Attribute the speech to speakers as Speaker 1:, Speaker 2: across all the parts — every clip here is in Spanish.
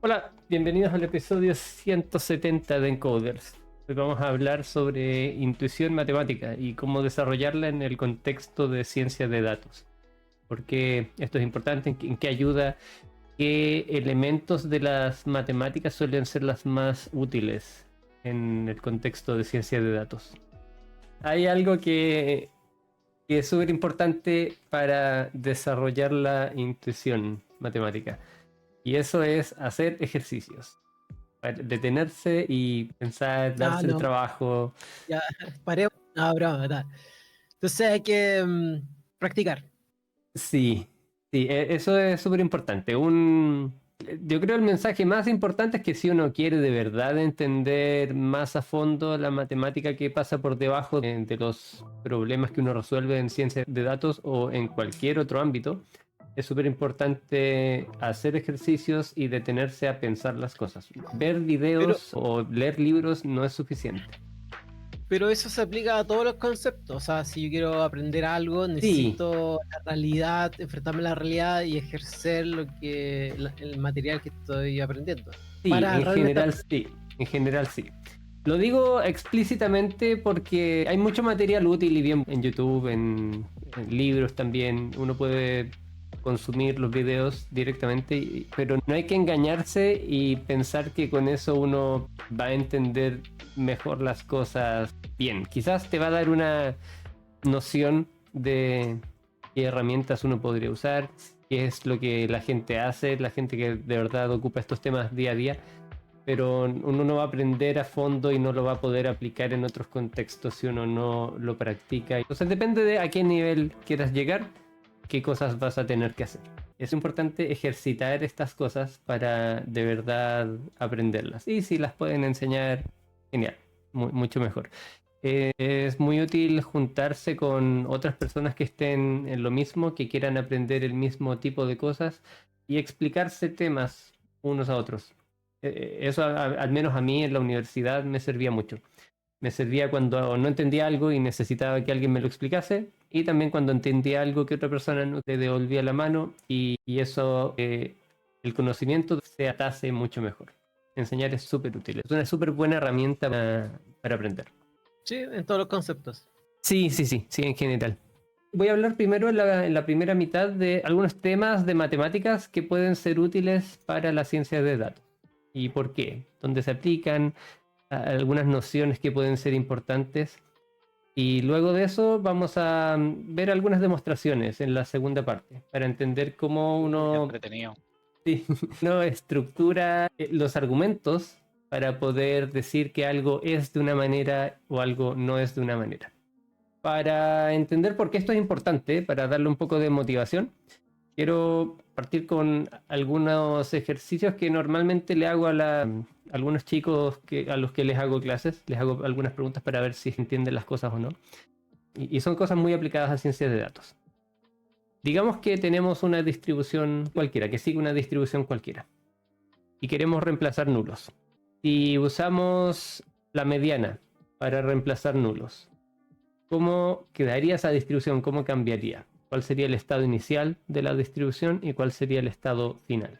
Speaker 1: Hola, bienvenidos al episodio 170 de Encoders. Hoy vamos a hablar sobre intuición matemática y cómo desarrollarla en el contexto de ciencia de datos. ¿Por qué esto es importante? ¿En qué ayuda? ¿Qué elementos de las matemáticas suelen ser las más útiles en el contexto de ciencia de datos? Hay algo que es súper importante para desarrollar la intuición matemática. Y eso es hacer ejercicios. Detenerse y pensar,
Speaker 2: Ah,
Speaker 1: darse el
Speaker 2: no,
Speaker 1: trabajo.
Speaker 2: ya paré. No, broma, tal. Entonces hay que practicar.
Speaker 1: Sí, sí, eso es súper importante. Yo creo el mensaje más importante es que si uno quiere de verdad entender más a fondo la matemática que pasa por debajo de los problemas que uno resuelve en ciencia de datos o en cualquier otro ámbito, es súper importante hacer ejercicios y detenerse a pensar las cosas. Ver
Speaker 2: Pero,
Speaker 1: videos o leer libros no es suficiente.
Speaker 2: pero eso se aplica a todos los conceptos. O sea, si yo quiero aprender algo,
Speaker 1: Sí,
Speaker 2: necesito la realidad, enfrentarme a la realidad y ejercer el material que estoy aprendiendo.
Speaker 1: sí,
Speaker 2: Para
Speaker 1: en
Speaker 2: realmente
Speaker 1: general
Speaker 2: aprender.
Speaker 1: sí, en general sí. Lo digo explícitamente porque hay mucho material útil y bien en YouTube, en libros también. Uno puede consumir los videos directamente, pero no hay que engañarse y pensar que con eso uno va a entender mejor las cosas bien. Quizás te va a dar una noción de qué herramientas uno podría usar, qué es lo que la gente hace, la gente que de verdad ocupa estos temas día a día, pero uno no va a aprender a fondo y no lo va a poder aplicar en otros contextos si uno no lo practica. Entonces depende de a qué nivel quieras llegar, qué cosas vas a tener que hacer. Es importante ejercitar estas cosas para de verdad aprenderlas. Y si las pueden enseñar, genial, mucho mejor. Es muy útil juntarse con otras personas que estén en lo mismo, que quieran aprender el mismo tipo de cosas y explicarse temas unos a otros. Eso al menos a mí en la universidad me servía mucho. Me servía cuando no entendía algo y necesitaba que alguien me lo explicase, y también cuando entendía algo que otra persona no te devolvía la mano, y eso, el conocimiento se atase mucho mejor. Enseñar es súper útil, es una súper buena herramienta para aprender.
Speaker 2: Sí, en todos los conceptos.
Speaker 1: Sí, sí, sí, sí, en general. Voy a hablar primero en la primera mitad de algunos temas de matemáticas que pueden ser útiles para la ciencia de datos. ¿Y por qué? ¿Dónde se aplican? Algunas nociones que pueden ser importantes. Y luego de eso vamos a ver algunas demostraciones en la segunda parte para entender cómo
Speaker 3: Qué
Speaker 1: uno,
Speaker 3: entretenido.
Speaker 1: sí, uno estructura los argumentos para poder decir que algo es de una manera o algo no es de una manera. Para entender por qué esto es importante, para darle un poco de motivación, quiero partir con algunos ejercicios que normalmente le hago a algunos chicos a los que les hago clases. Les hago algunas preguntas para ver si entienden las cosas o no. Y son cosas muy aplicadas a ciencias de datos. Digamos que tenemos una distribución cualquiera, que sigue una distribución cualquiera, y queremos reemplazar nulos. Si usamos la mediana para reemplazar nulos, ¿cómo quedaría esa distribución? ¿Cómo cambiaría? ¿Cuál sería el estado inicial de la distribución y cuál sería el estado final?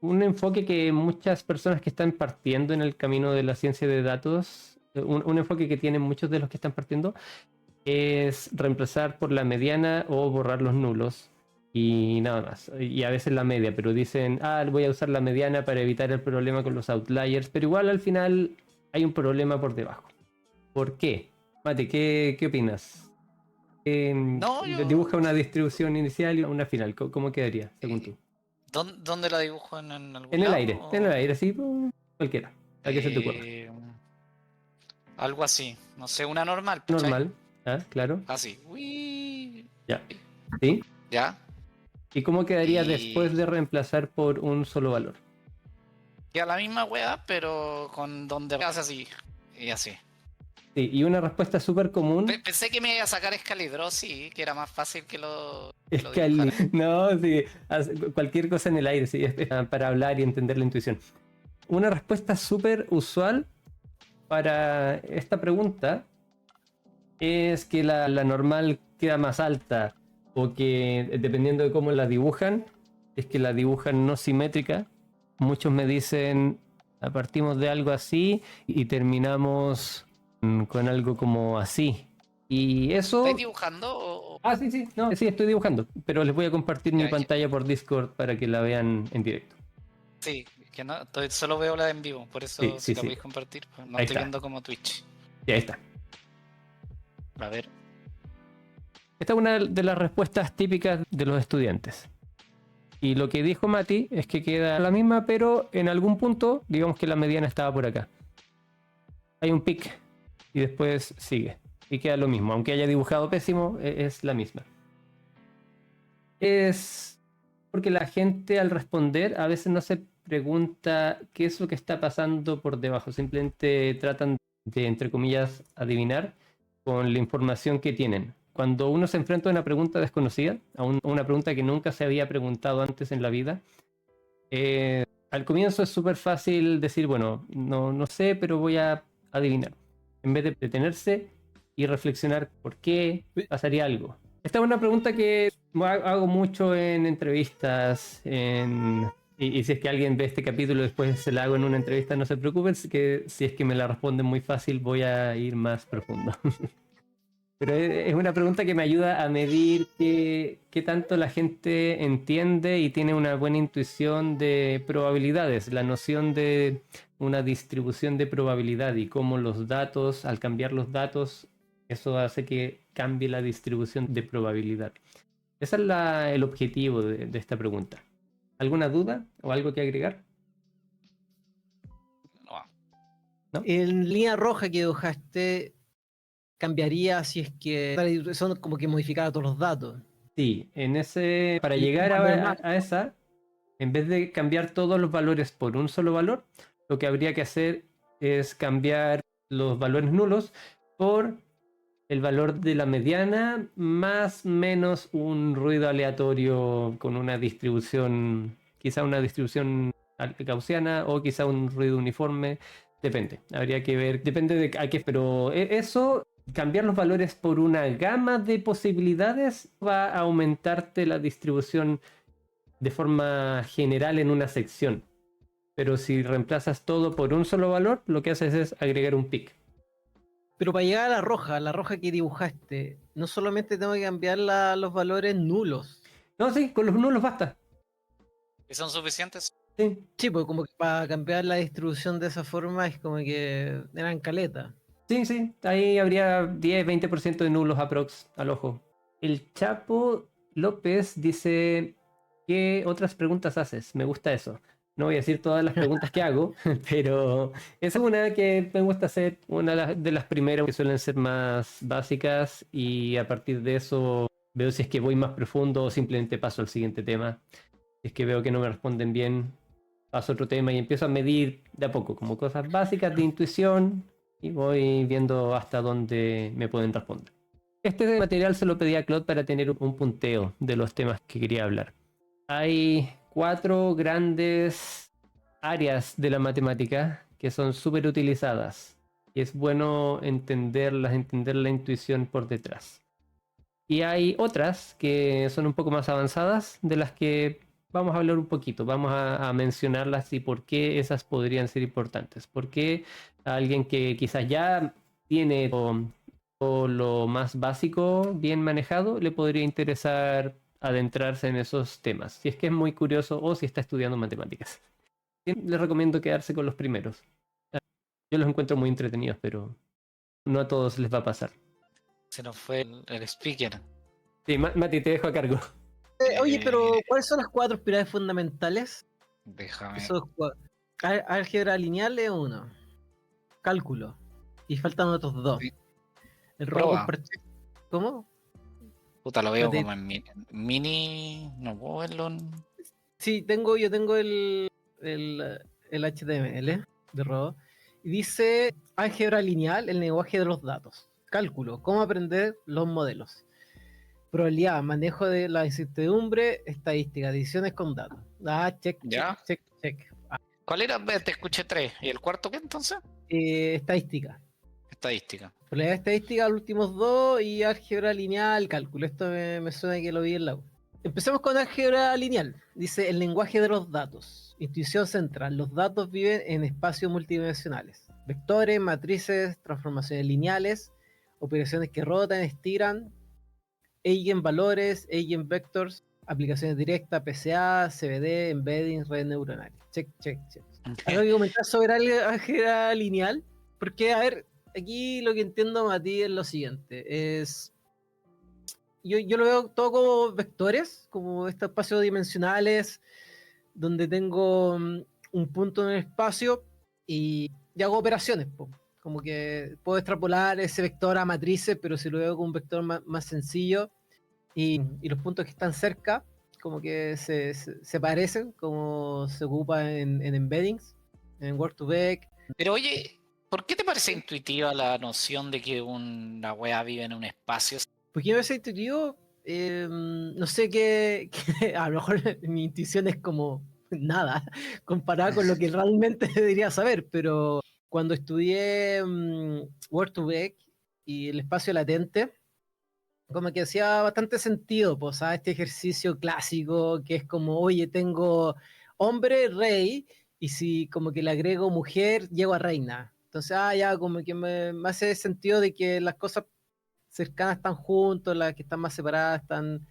Speaker 1: Un enfoque que muchas personas que están partiendo en el camino de la ciencia de datos, un enfoque que tienen muchos de los que están partiendo, es reemplazar por la mediana o borrar los nulos y nada más. Y a veces la media, pero dicen, voy a usar la mediana para evitar el problema con los outliers, pero igual al final hay un problema por debajo. ¿Por qué? Mate, ¿qué opinas?
Speaker 3: No,
Speaker 1: Dibuja una distribución inicial y una final. ¿Cómo quedaría, según
Speaker 3: eh,
Speaker 1: tú?
Speaker 3: ¿dónde la dibujo? ¿En algún lado?
Speaker 1: En el aire, sí, cualquiera. ¿A qué se te ocurre?
Speaker 3: Eh, Algo así. No sé, una normal, ¿cachai?
Speaker 1: Normal, claro,
Speaker 3: Así. Uy.
Speaker 1: ya. ¿Sí?
Speaker 3: Ya.
Speaker 1: ¿Y cómo quedaría después
Speaker 3: Y
Speaker 1: de reemplazar por un solo valor?
Speaker 3: queda la misma wea, pero con donde hace así. Y así.
Speaker 1: Sí, y una respuesta súper común
Speaker 3: Pensé que me iba a sacar Excalibur, sí, que era más fácil que
Speaker 1: es
Speaker 3: lo
Speaker 1: Cali.
Speaker 3: dibujara.
Speaker 1: No, sí, cualquier cosa en el aire, sí, es para hablar y entender la intuición. Una respuesta súper usual para esta pregunta es que la normal queda más alta, o que dependiendo de cómo la dibujan, es que la dibujan no simétrica, muchos me dicen, partimos de algo así y terminamos con algo como así. Y eso...
Speaker 3: ¿Estáis dibujando o...?
Speaker 1: Ah, sí, sí, no, sí, estoy dibujando, pero les voy a compartir mi
Speaker 3: Ya,
Speaker 1: pantalla por Discord para que la vean en directo.
Speaker 3: Sí, que no, solo veo la en vivo, por
Speaker 1: Sí,
Speaker 3: eso
Speaker 1: sí,
Speaker 3: si la
Speaker 1: sí.
Speaker 3: podéis compartir, pues no
Speaker 1: Ahí
Speaker 3: estoy
Speaker 1: está.
Speaker 3: viendo como Twitch.
Speaker 1: Y ahí está.
Speaker 3: A ver,
Speaker 1: Esta es una de las respuestas típicas de los estudiantes. Y lo que dijo Mati es que queda la misma, pero en algún punto, digamos que la mediana estaba por acá. Hay un pic y después sigue. Y queda lo mismo. Aunque haya dibujado pésimo, es la misma. Es porque la gente al responder a veces no se pregunta qué es lo que está pasando por debajo. Simplemente tratan de, entre comillas, adivinar con la información que tienen. Cuando uno se enfrenta a una pregunta desconocida, a una pregunta que nunca se había preguntado antes en la vida, al comienzo es súper fácil decir, bueno, no sé, pero voy a adivinar. En vez de detenerse y reflexionar por qué pasaría algo. Esta es una pregunta que hago mucho en entrevistas, y si es que alguien ve este capítulo después se la hago en una entrevista, no se preocupen, que si es que me la responden muy fácil voy a ir más profundo. Pero es una pregunta que me ayuda a medir qué tanto la gente entiende y tiene una buena intuición de probabilidades, la noción de una distribución de probabilidad y cómo los datos, al cambiar los datos, eso hace que cambie la distribución de probabilidad. Ese es el objetivo de esta pregunta. ¿Alguna duda o algo que agregar?
Speaker 3: no.
Speaker 2: En línea roja que dibujaste, cambiaría si es que son como que modificara todos los datos.
Speaker 1: Sí, para
Speaker 2: Y
Speaker 1: llegar
Speaker 2: valores más.
Speaker 1: a esa, en vez de cambiar todos los valores por un solo valor, lo que habría que hacer es cambiar los valores nulos por el valor de la mediana más menos un ruido aleatorio con una distribución, quizá una distribución gaussiana o quizá un ruido uniforme, depende. Habría que ver, depende de a qué, pero eso, cambiar los valores por una gama de posibilidades va a aumentarte la distribución de forma general en una sección. Pero si reemplazas todo por un solo valor, lo que haces es agregar un pic.
Speaker 2: Pero para llegar a la roja que dibujaste, no solamente tengo que cambiar los valores nulos.
Speaker 1: No, sí, con los nulos basta.
Speaker 3: ¿Y son suficientes?
Speaker 1: Sí,
Speaker 2: Sí, pues como que para cambiar la distribución de esa forma es como que eran caleta.
Speaker 1: sí, sí. Ahí habría 10-20% de nulos aprox al ojo. El Chapo López dice, ¿qué otras preguntas haces? Me gusta eso. No voy a decir todas las preguntas que hago, pero esa es una que me gusta hacer, una de las primeras que suelen ser más básicas y a partir de eso veo si es que voy más profundo o simplemente paso al siguiente tema. Si es que veo que no me responden bien, paso a otro tema y empiezo a medir de a poco, como cosas básicas de intuición y voy viendo hasta dónde me pueden responder. Este material se lo pedí a Claude para tener un punteo de los temas que quería hablar. Hay 4 grandes áreas de la matemática que son súper utilizadas y es bueno entenderlas, entender la intuición por detrás. Y hay otras que son un poco más avanzadas, de las que vamos a hablar un poquito, vamos a mencionarlas y por qué esas podrían ser importantes. ¿Por qué a alguien que quizás ya tiene o lo más básico bien manejado le podría interesar adentrarse en esos temas? Si es que es muy curioso o si está estudiando matemáticas. Les recomiendo quedarse con los primeros. Yo los encuentro muy entretenidos, pero no a todos les va a pasar.
Speaker 3: Se nos fue el speaker.
Speaker 1: Sí, Mati, te dejo a cargo.
Speaker 2: Oye, pero ¿cuáles son las 4 pilares fundamentales?
Speaker 3: Déjame.
Speaker 2: Álgebra lineal es uno. Cálculo. Y faltan otros 2.
Speaker 3: Sí.
Speaker 2: El
Speaker 3: Proba.
Speaker 2: robo ¿Cómo?
Speaker 3: Puta, lo veo
Speaker 2: Mati.
Speaker 3: como en mini. No puedo verlo.
Speaker 2: Sí, yo tengo el HTML de robo. Y dice álgebra lineal, el lenguaje de los datos. Cálculo, cómo aprender los modelos. Probabilidad, manejo de la incertidumbre, estadística, adiciones con datos. Check,
Speaker 3: ¿Ya?
Speaker 2: check.
Speaker 3: ¿Cuál era? Te escuché 3. ¿Y el cuarto qué entonces?
Speaker 2: Estadística.
Speaker 3: Estadística.
Speaker 2: Probabilidad estadística, los últimos 2 y álgebra lineal, cálculo. Esto me suena que lo vi en la U. Empecemos con álgebra lineal. Dice el lenguaje de los datos. Intuición central. Los datos viven en espacios multidimensionales. Vectores, matrices, transformaciones lineales, operaciones que rotan, estiran, eigenvalores, eigenvectors, aplicaciones directas, PCA, CBD, embedding, redes neuronales. Check, check, check. Algo que comentar sobre álgebra lineal, porque, a ver, aquí lo que entiendo, Mati, es lo siguiente. Yo lo veo todo como vectores, como estos espacios dimensionales, donde tengo un punto en el espacio y hago operaciones, po. Como que puedo extrapolar ese vector a matrices, pero si lo veo como un vector más sencillo y los puntos que están cerca, como que se parecen, como se ocupa en embeddings, en Word2Vec.
Speaker 3: Pero oye, ¿por qué te parece intuitiva la noción de que una wea vive en un espacio?
Speaker 2: Porque me parece intuitivo, no sé a lo mejor mi intuición es como nada, comparada con lo que realmente debería saber, pero cuando estudié Word2Vec y el espacio latente, como que hacía bastante sentido, pues, ¿sabes? Este ejercicio clásico que es como, oye, tengo hombre, rey, y si como que le agrego mujer, llego a reina. Entonces, ya como que me hace sentido de que las cosas cercanas están juntos, las que están más separadas están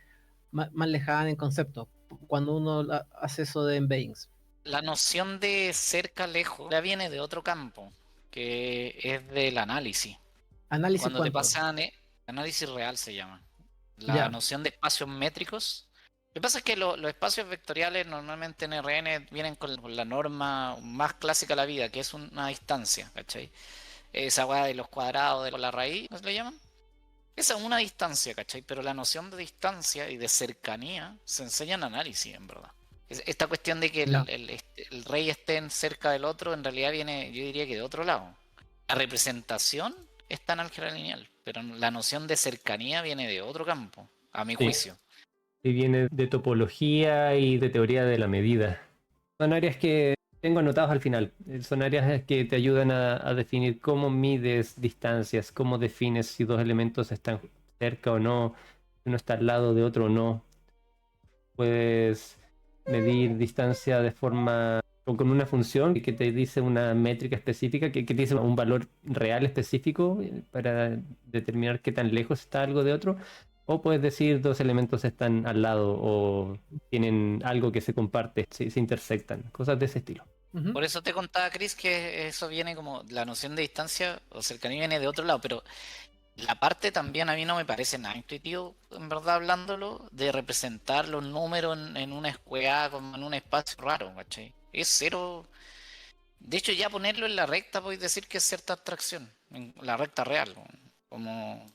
Speaker 2: más lejanas en concepto, cuando uno hace eso de embeddings.
Speaker 3: La noción de cerca, lejos, ya viene de otro campo, que es del análisis.
Speaker 2: Análisis
Speaker 3: Cuando te
Speaker 2: cuántico.
Speaker 3: pasan, análisis real se llama. La
Speaker 2: Ya,
Speaker 3: noción de espacios métricos. Lo que pasa es que los espacios vectoriales normalmente en RN vienen con la norma más clásica de la vida, que es una distancia, ¿cachai? Esa weá de los cuadrados de la raíz, ¿no se le llaman? Esa es una distancia, ¿cachai? Pero la noción de distancia y de cercanía se enseña en análisis, en verdad. Esta cuestión de que
Speaker 2: ya.
Speaker 3: el rey esté cerca del otro, en realidad viene, yo diría que de otro lado. La representación está en álgebra lineal, pero la noción de cercanía viene de otro campo, a mi
Speaker 1: Sí,
Speaker 3: juicio.
Speaker 1: y viene de topología y de teoría de la medida. Son áreas que tengo anotadas al final. Son áreas que te ayudan a definir cómo mides distancias, cómo defines si dos elementos están cerca o no, si uno está al lado de otro o no. Puedes medir distancia de forma o con una función que te dice una métrica específica, que te dice un valor real específico para determinar qué tan lejos está algo de otro. O puedes decir dos elementos están al lado o tienen algo que se comparte, se intersectan, cosas de ese estilo.
Speaker 2: Ujú.
Speaker 3: Por eso te contaba, Chris, que eso viene como la noción de distancia o cercanía viene de otro lado, pero la parte también a mí no me parece nada intuitivo, en verdad, hablándolo, de representar los números en una escuela, como en un espacio raro, ¿cachai? Es cero. De hecho, ya ponerlo en la recta, podéis decir que es cierta abstracción, en la recta real, como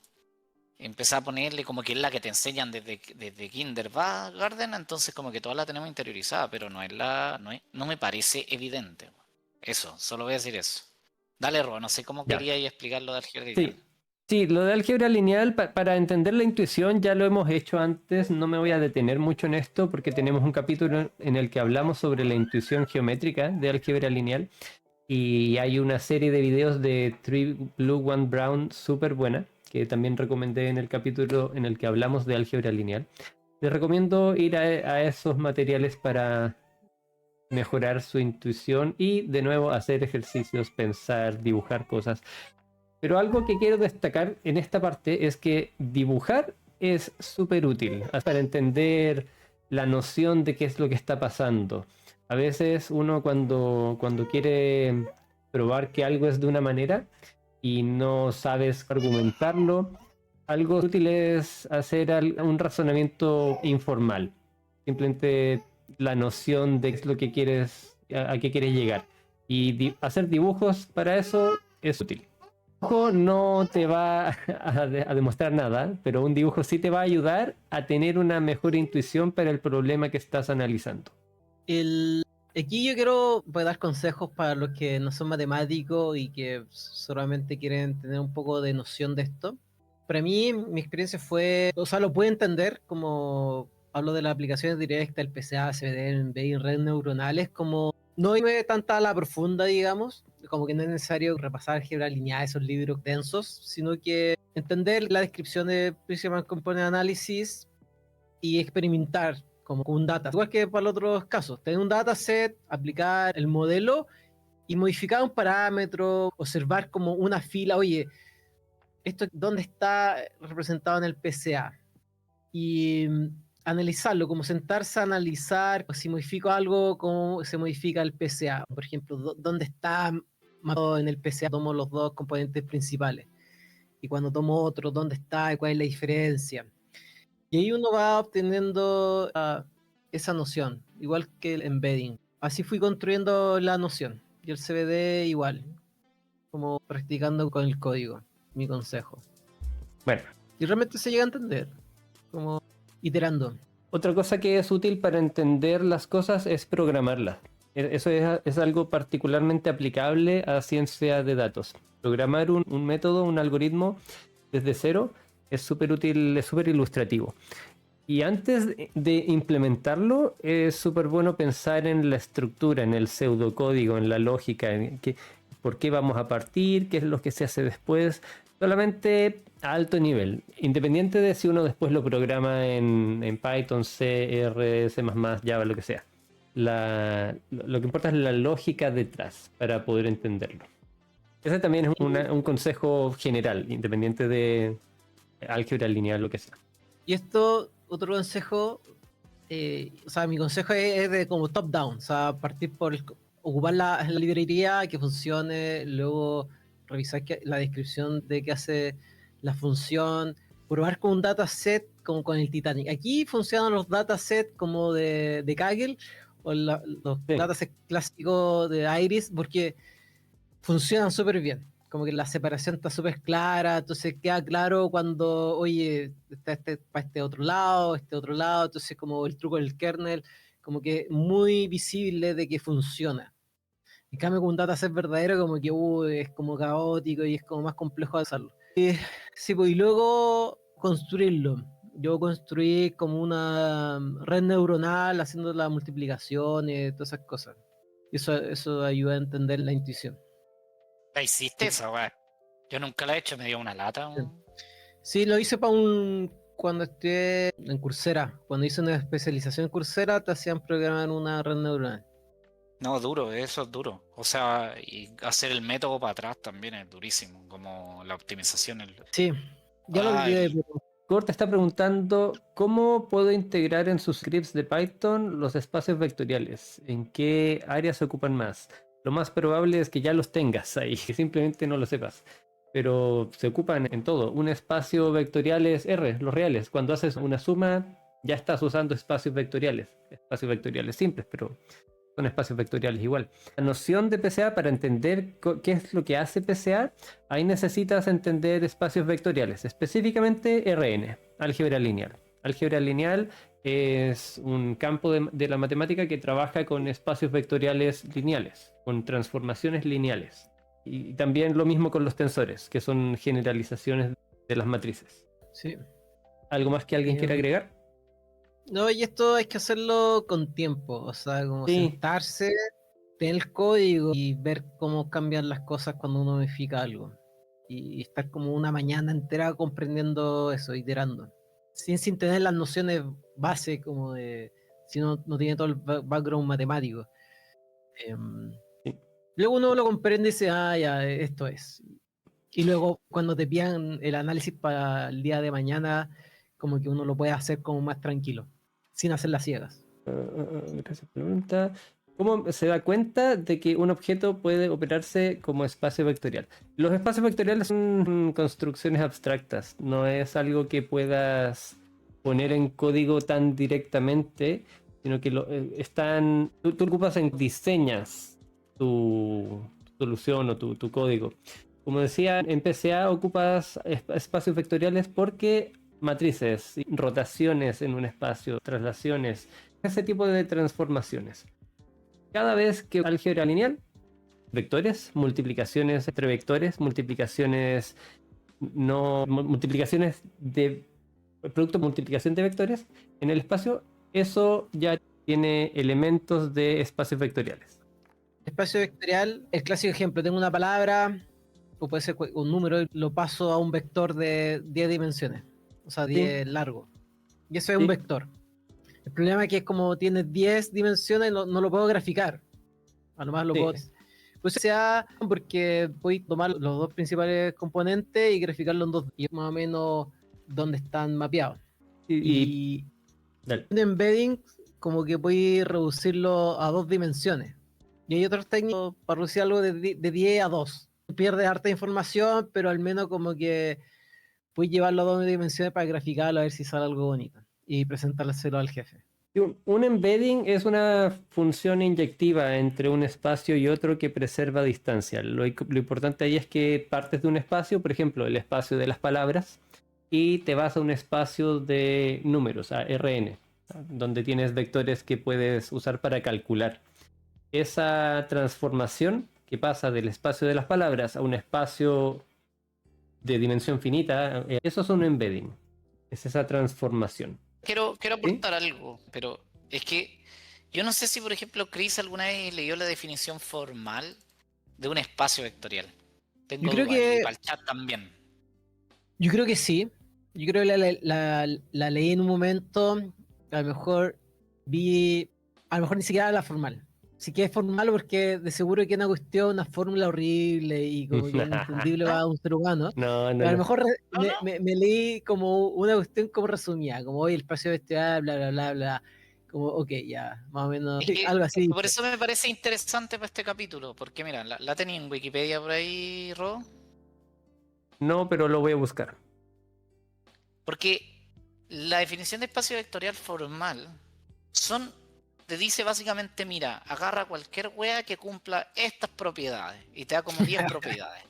Speaker 3: empezar a ponerle como que es la que te enseñan desde Kindergarten, entonces como que todas la tenemos interiorizada, pero no me parece evidente. Eso, solo voy a decir eso. Dale, Ro, no sé cómo
Speaker 1: Ya.
Speaker 3: quería explicar lo de álgebra lineal.
Speaker 1: Sí, sí, lo de álgebra lineal, para entender la intuición ya lo hemos hecho antes, no me voy a detener mucho en esto porque tenemos un capítulo en el que hablamos sobre la intuición geométrica de álgebra lineal y hay una serie de videos de Three Blue One Brown súper buena que también recomendé en el capítulo en el que hablamos de álgebra lineal. Les recomiendo ir a esos materiales para mejorar su intuición y de nuevo hacer ejercicios, pensar, dibujar cosas. Pero algo que quiero destacar en esta parte es que dibujar es súper útil para entender la noción de qué es lo que está pasando. A veces uno cuando quiere probar que algo es de una manera y no sabes argumentarlo, algo útil es hacer un razonamiento informal. Simplemente la noción de qué es lo que quieres, a qué quieres llegar. Y hacer dibujos para eso es útil. Dibujo no te va a demostrar nada, pero un dibujo sí te va a ayudar a tener una mejor intuición para el problema que estás analizando.
Speaker 2: Aquí yo quiero pues, dar consejos para los que no son matemáticos y que solamente quieren tener un poco de noción de esto. Para mí, mi experiencia fue, o sea, lo puedo entender como hablo de las aplicaciones directas, el PCA, CBD, embedding, redes neuronales, como no irme tanta a la profunda, digamos, como que no es necesario repasar álgebra lineal, esos libros densos, sino que entender la descripción de Principal Component Analysis y experimentar como con un data. Igual que para los otros casos, tener un dataset, aplicar el modelo y modificar un parámetro, observar como una fila, oye, esto dónde está representado en el PCA. Y analizarlo, como sentarse a analizar si modifico algo, cómo se modifica el PCA. Por ejemplo, dónde está en el PCA, tomo los dos componentes principales. Y cuando tomo otro, dónde está y cuál es la diferencia. Y ahí uno va obteniendo esa noción, igual que el embedding. Así fui construyendo la noción. Y el CBD igual, como practicando con el código, mi consejo.
Speaker 1: Bueno,
Speaker 2: Y realmente se llega a entender, como iterando.
Speaker 1: otra cosa que es útil para entender las cosas es programarlas. Eso es algo particularmente aplicable a ciencia de datos. Programar un método, un algoritmo desde cero es súper útil, es súper ilustrativo. Y antes de implementarlo, es súper bueno pensar en la estructura, en el pseudocódigo, en la lógica, por qué vamos a partir, qué es lo que se hace después, solamente a alto nivel, independiente de si uno después lo programa en Python, C, R, C++, Java, lo que sea. Lo que importa es la lógica detrás para poder entenderlo. Ese también es un consejo general, independiente de álgebra lineal, lo que sea.
Speaker 2: Y esto, otro consejo, o sea, mi consejo es de como top down, o sea, partir por ocupar la librería que funcione, luego revisar la descripción de qué hace la función, probar con un dataset como con el Titanic. Aquí funcionan los datasets como de Kaggle o los
Speaker 1: Sí.
Speaker 2: datasets clásicos de Iris porque funcionan súper bien. Como que la separación está súper clara, entonces queda claro cuando, oye, está para este otro lado, entonces como el truco del kernel, como que muy visible de que funciona. En cambio, con un dataset verdadero, como que es como caótico y es como más complejo de hacerlo. Sí, pues, y luego construirlo. Yo construí como una red neuronal haciendo las multiplicaciones, todas esas cosas. Y eso ayuda a entender la intuición.
Speaker 3: ¿La hiciste esa, weá? Yo nunca la he hecho, me dio una lata.
Speaker 2: Sí, lo hice cuando estuve en Coursera. Cuando hice una especialización en Coursera, te hacían programar una red neuronal.
Speaker 3: No, duro, eso es duro. O sea, y hacer el método para atrás también es durísimo, como la optimización.
Speaker 2: Sí, ya lo
Speaker 3: Ay,
Speaker 2: olvidé, pero
Speaker 1: Kurt está preguntando cómo puedo integrar en sus scripts de Python los espacios vectoriales. ¿En qué áreas se ocupan más? Lo más probable es que ya los tengas ahí, que simplemente no lo sepas. Pero se ocupan en todo. Un espacio vectorial es R, los reales. Cuando haces una suma, ya estás usando espacios vectoriales. Espacios vectoriales simples, pero son espacios vectoriales igual. La noción de PCA, para entender qué es lo que hace PCA, ahí necesitas entender espacios vectoriales, específicamente RN, álgebra lineal. Álgebra lineal es un campo de la matemática que trabaja con espacios vectoriales lineales, con transformaciones lineales. Y también lo mismo con los tensores, que son generalizaciones de las matrices.
Speaker 2: sí.
Speaker 1: ¿Algo más que alguien quiera agregar?
Speaker 2: No, y esto hay que hacerlo con tiempo, o sea, como
Speaker 1: Sí.
Speaker 2: sentarse, tener el código y ver cómo cambian las cosas cuando uno modifica algo. Y estar como una mañana entera comprendiendo eso, iterando. Sin tener las nociones base como de, si uno no tiene todo el background matemático.
Speaker 1: Sí.
Speaker 2: Luego uno lo comprende y dice, ah, ya, esto es. Y luego cuando te pidan el análisis para el día de mañana, como que uno lo puede hacer como más tranquilo, sin hacer las ciegas.
Speaker 1: Gracias por la pregunta. ¿Cómo se da cuenta de que un objeto puede operarse como espacio vectorial? Los espacios vectoriales son construcciones abstractas, no es algo que puedas poner en código tan directamente, sino que tú ocupas diseñas tu solución o tu código. Como decía, en PCA ocupas espacios vectoriales porque matrices, rotaciones en un espacio, traslaciones, ese tipo de transformaciones. Cada vez que álgebra lineal, vectores, multiplicaciones entre vectores, multiplicaciones multiplicaciones de producto de multiplicación de vectores en el espacio, eso ya tiene elementos de espacios vectoriales.
Speaker 2: Espacio vectorial, el clásico ejemplo, tengo una palabra, o puede ser un número, lo paso a un vector de 10 dimensiones, o sea, 10 largo. y eso es
Speaker 1: Sí.
Speaker 2: un vector. El problema es que es como tiene 10 dimensiones, no lo puedo graficar. A lo más lo
Speaker 1: Sí.
Speaker 2: puedo. Pues sea porque voy a tomar los dos principales componentes y graficarlos en dos, y más o menos donde están mapeados. Y
Speaker 1: Dale.
Speaker 2: un embedding, como que voy a reducirlo a 2 dimensiones. Y hay otros técnicos para reducir algo de 10 a 2. Pierdes harta información, pero al menos como que puedes llevarlo a 2 dimensiones para graficarlo a ver si sale algo bonito y presentárselo al jefe.
Speaker 1: Un embedding es una función inyectiva entre un espacio y otro que preserva distancia. Lo importante ahí es que partes de un espacio, por ejemplo, el espacio de las palabras, y te vas a un espacio de números, a RN, donde tienes vectores que puedes usar para calcular. Esa transformación que pasa del espacio de las palabras a un espacio de dimensión finita, eso es un embedding. Es esa transformación.
Speaker 3: Quiero aportar algo, pero es que yo no sé si, por ejemplo, Chris alguna vez leyó la definición formal de un espacio vectorial. Tengo
Speaker 2: Yo creo
Speaker 3: dudas,
Speaker 2: que-
Speaker 3: y para el chat también.
Speaker 2: Yo creo que sí. Yo creo que la leí en un momento. A lo mejor a lo mejor ni siquiera la formal. Sí que es formal porque de seguro que es una cuestión, una fórmula horrible y como que inentendible para un ser humano.
Speaker 1: No,
Speaker 2: Pero a lo mejor
Speaker 3: No, no.
Speaker 2: me leí como una cuestión como resumida, como hoy el espacio vestibular, bla, bla, bla, bla. Como, ok, ya, más o menos,
Speaker 3: Es que
Speaker 2: algo así.
Speaker 3: por eso me parece interesante para este capítulo, porque mira, la tenía en Wikipedia por ahí, Ro,
Speaker 1: no, pero lo voy a buscar.
Speaker 3: porque la definición de espacio vectorial formal te dice básicamente, mira, agarra cualquier wea que cumpla estas propiedades y te da como 10 propiedades.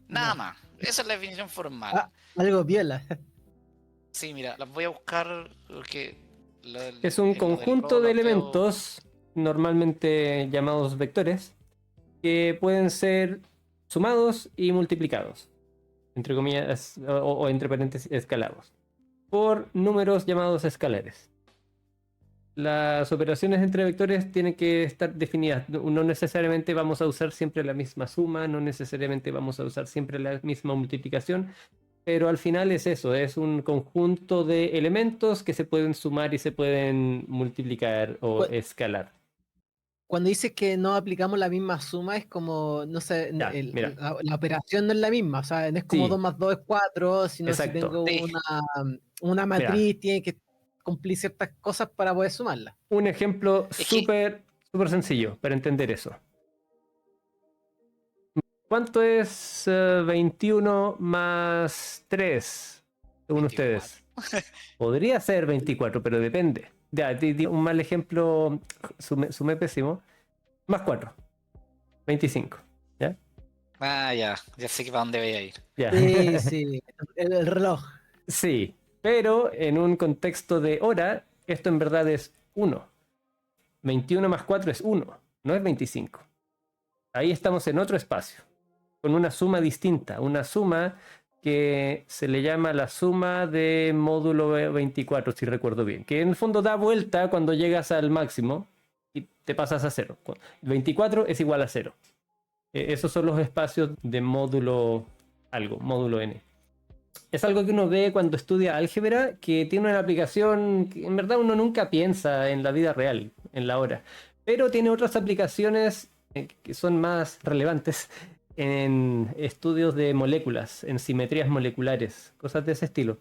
Speaker 3: Nada
Speaker 2: Ya.
Speaker 3: más. Esa es la definición formal.
Speaker 2: Ah, algo piola.
Speaker 3: Sí, mira, las voy a buscar porque
Speaker 1: Es un
Speaker 3: en lo del
Speaker 1: conjunto
Speaker 3: rol
Speaker 1: de
Speaker 3: las veo.
Speaker 1: elementos, normalmente llamados vectores, que pueden ser sumados y multiplicados, entre comillas, o entre paréntesis, escalados, por números llamados escalares. Las operaciones entre vectores tienen que estar definidas. No necesariamente vamos a usar siempre la misma suma, no necesariamente vamos a usar siempre la misma multiplicación, pero al final es eso, es un conjunto de elementos que se pueden sumar y se pueden multiplicar o
Speaker 2: Cu-
Speaker 1: escalar.
Speaker 2: Cuando dices que no aplicamos la misma suma, es como, no sé,
Speaker 1: Ya, mira,
Speaker 2: la operación no es la misma, o sea, no es como
Speaker 1: sí,
Speaker 2: 2 más 2 es 4, sino si
Speaker 1: exacto.
Speaker 2: tengo
Speaker 3: Sí,
Speaker 2: una
Speaker 1: Mira,
Speaker 2: matriz, tiene que cumplir ciertas cosas para poder sumarla.
Speaker 1: un ejemplo
Speaker 3: es que
Speaker 1: súper sencillo para entender eso. ¿Cuánto es 21 más 3, según
Speaker 3: 24.
Speaker 1: ustedes? Podría ser 24, pero depende. Ya, di un mal ejemplo, sumé pésimo. Más 4, 25. ¿Ya?
Speaker 3: Ah, ya sé que para dónde voy a ir.
Speaker 1: Ya.
Speaker 2: Sí, sí, el reloj.
Speaker 1: Sí, pero en un contexto de hora, esto en verdad es 1. 21 más 4 es 1, no es 25. Ahí estamos en otro espacio, con una suma distinta, una suma que se le llama la suma de módulo 24, si recuerdo bien, que en el fondo da vuelta cuando llegas al máximo y te pasas a 0. 24 es igual a 0. Esos son los espacios de módulo algo, módulo n. Es algo que uno ve cuando estudia álgebra, que tiene una aplicación que en verdad uno nunca piensa en la vida real, en la hora. Pero tiene otras aplicaciones que son más relevantes en estudios de moléculas, en simetrías moleculares, cosas de ese estilo.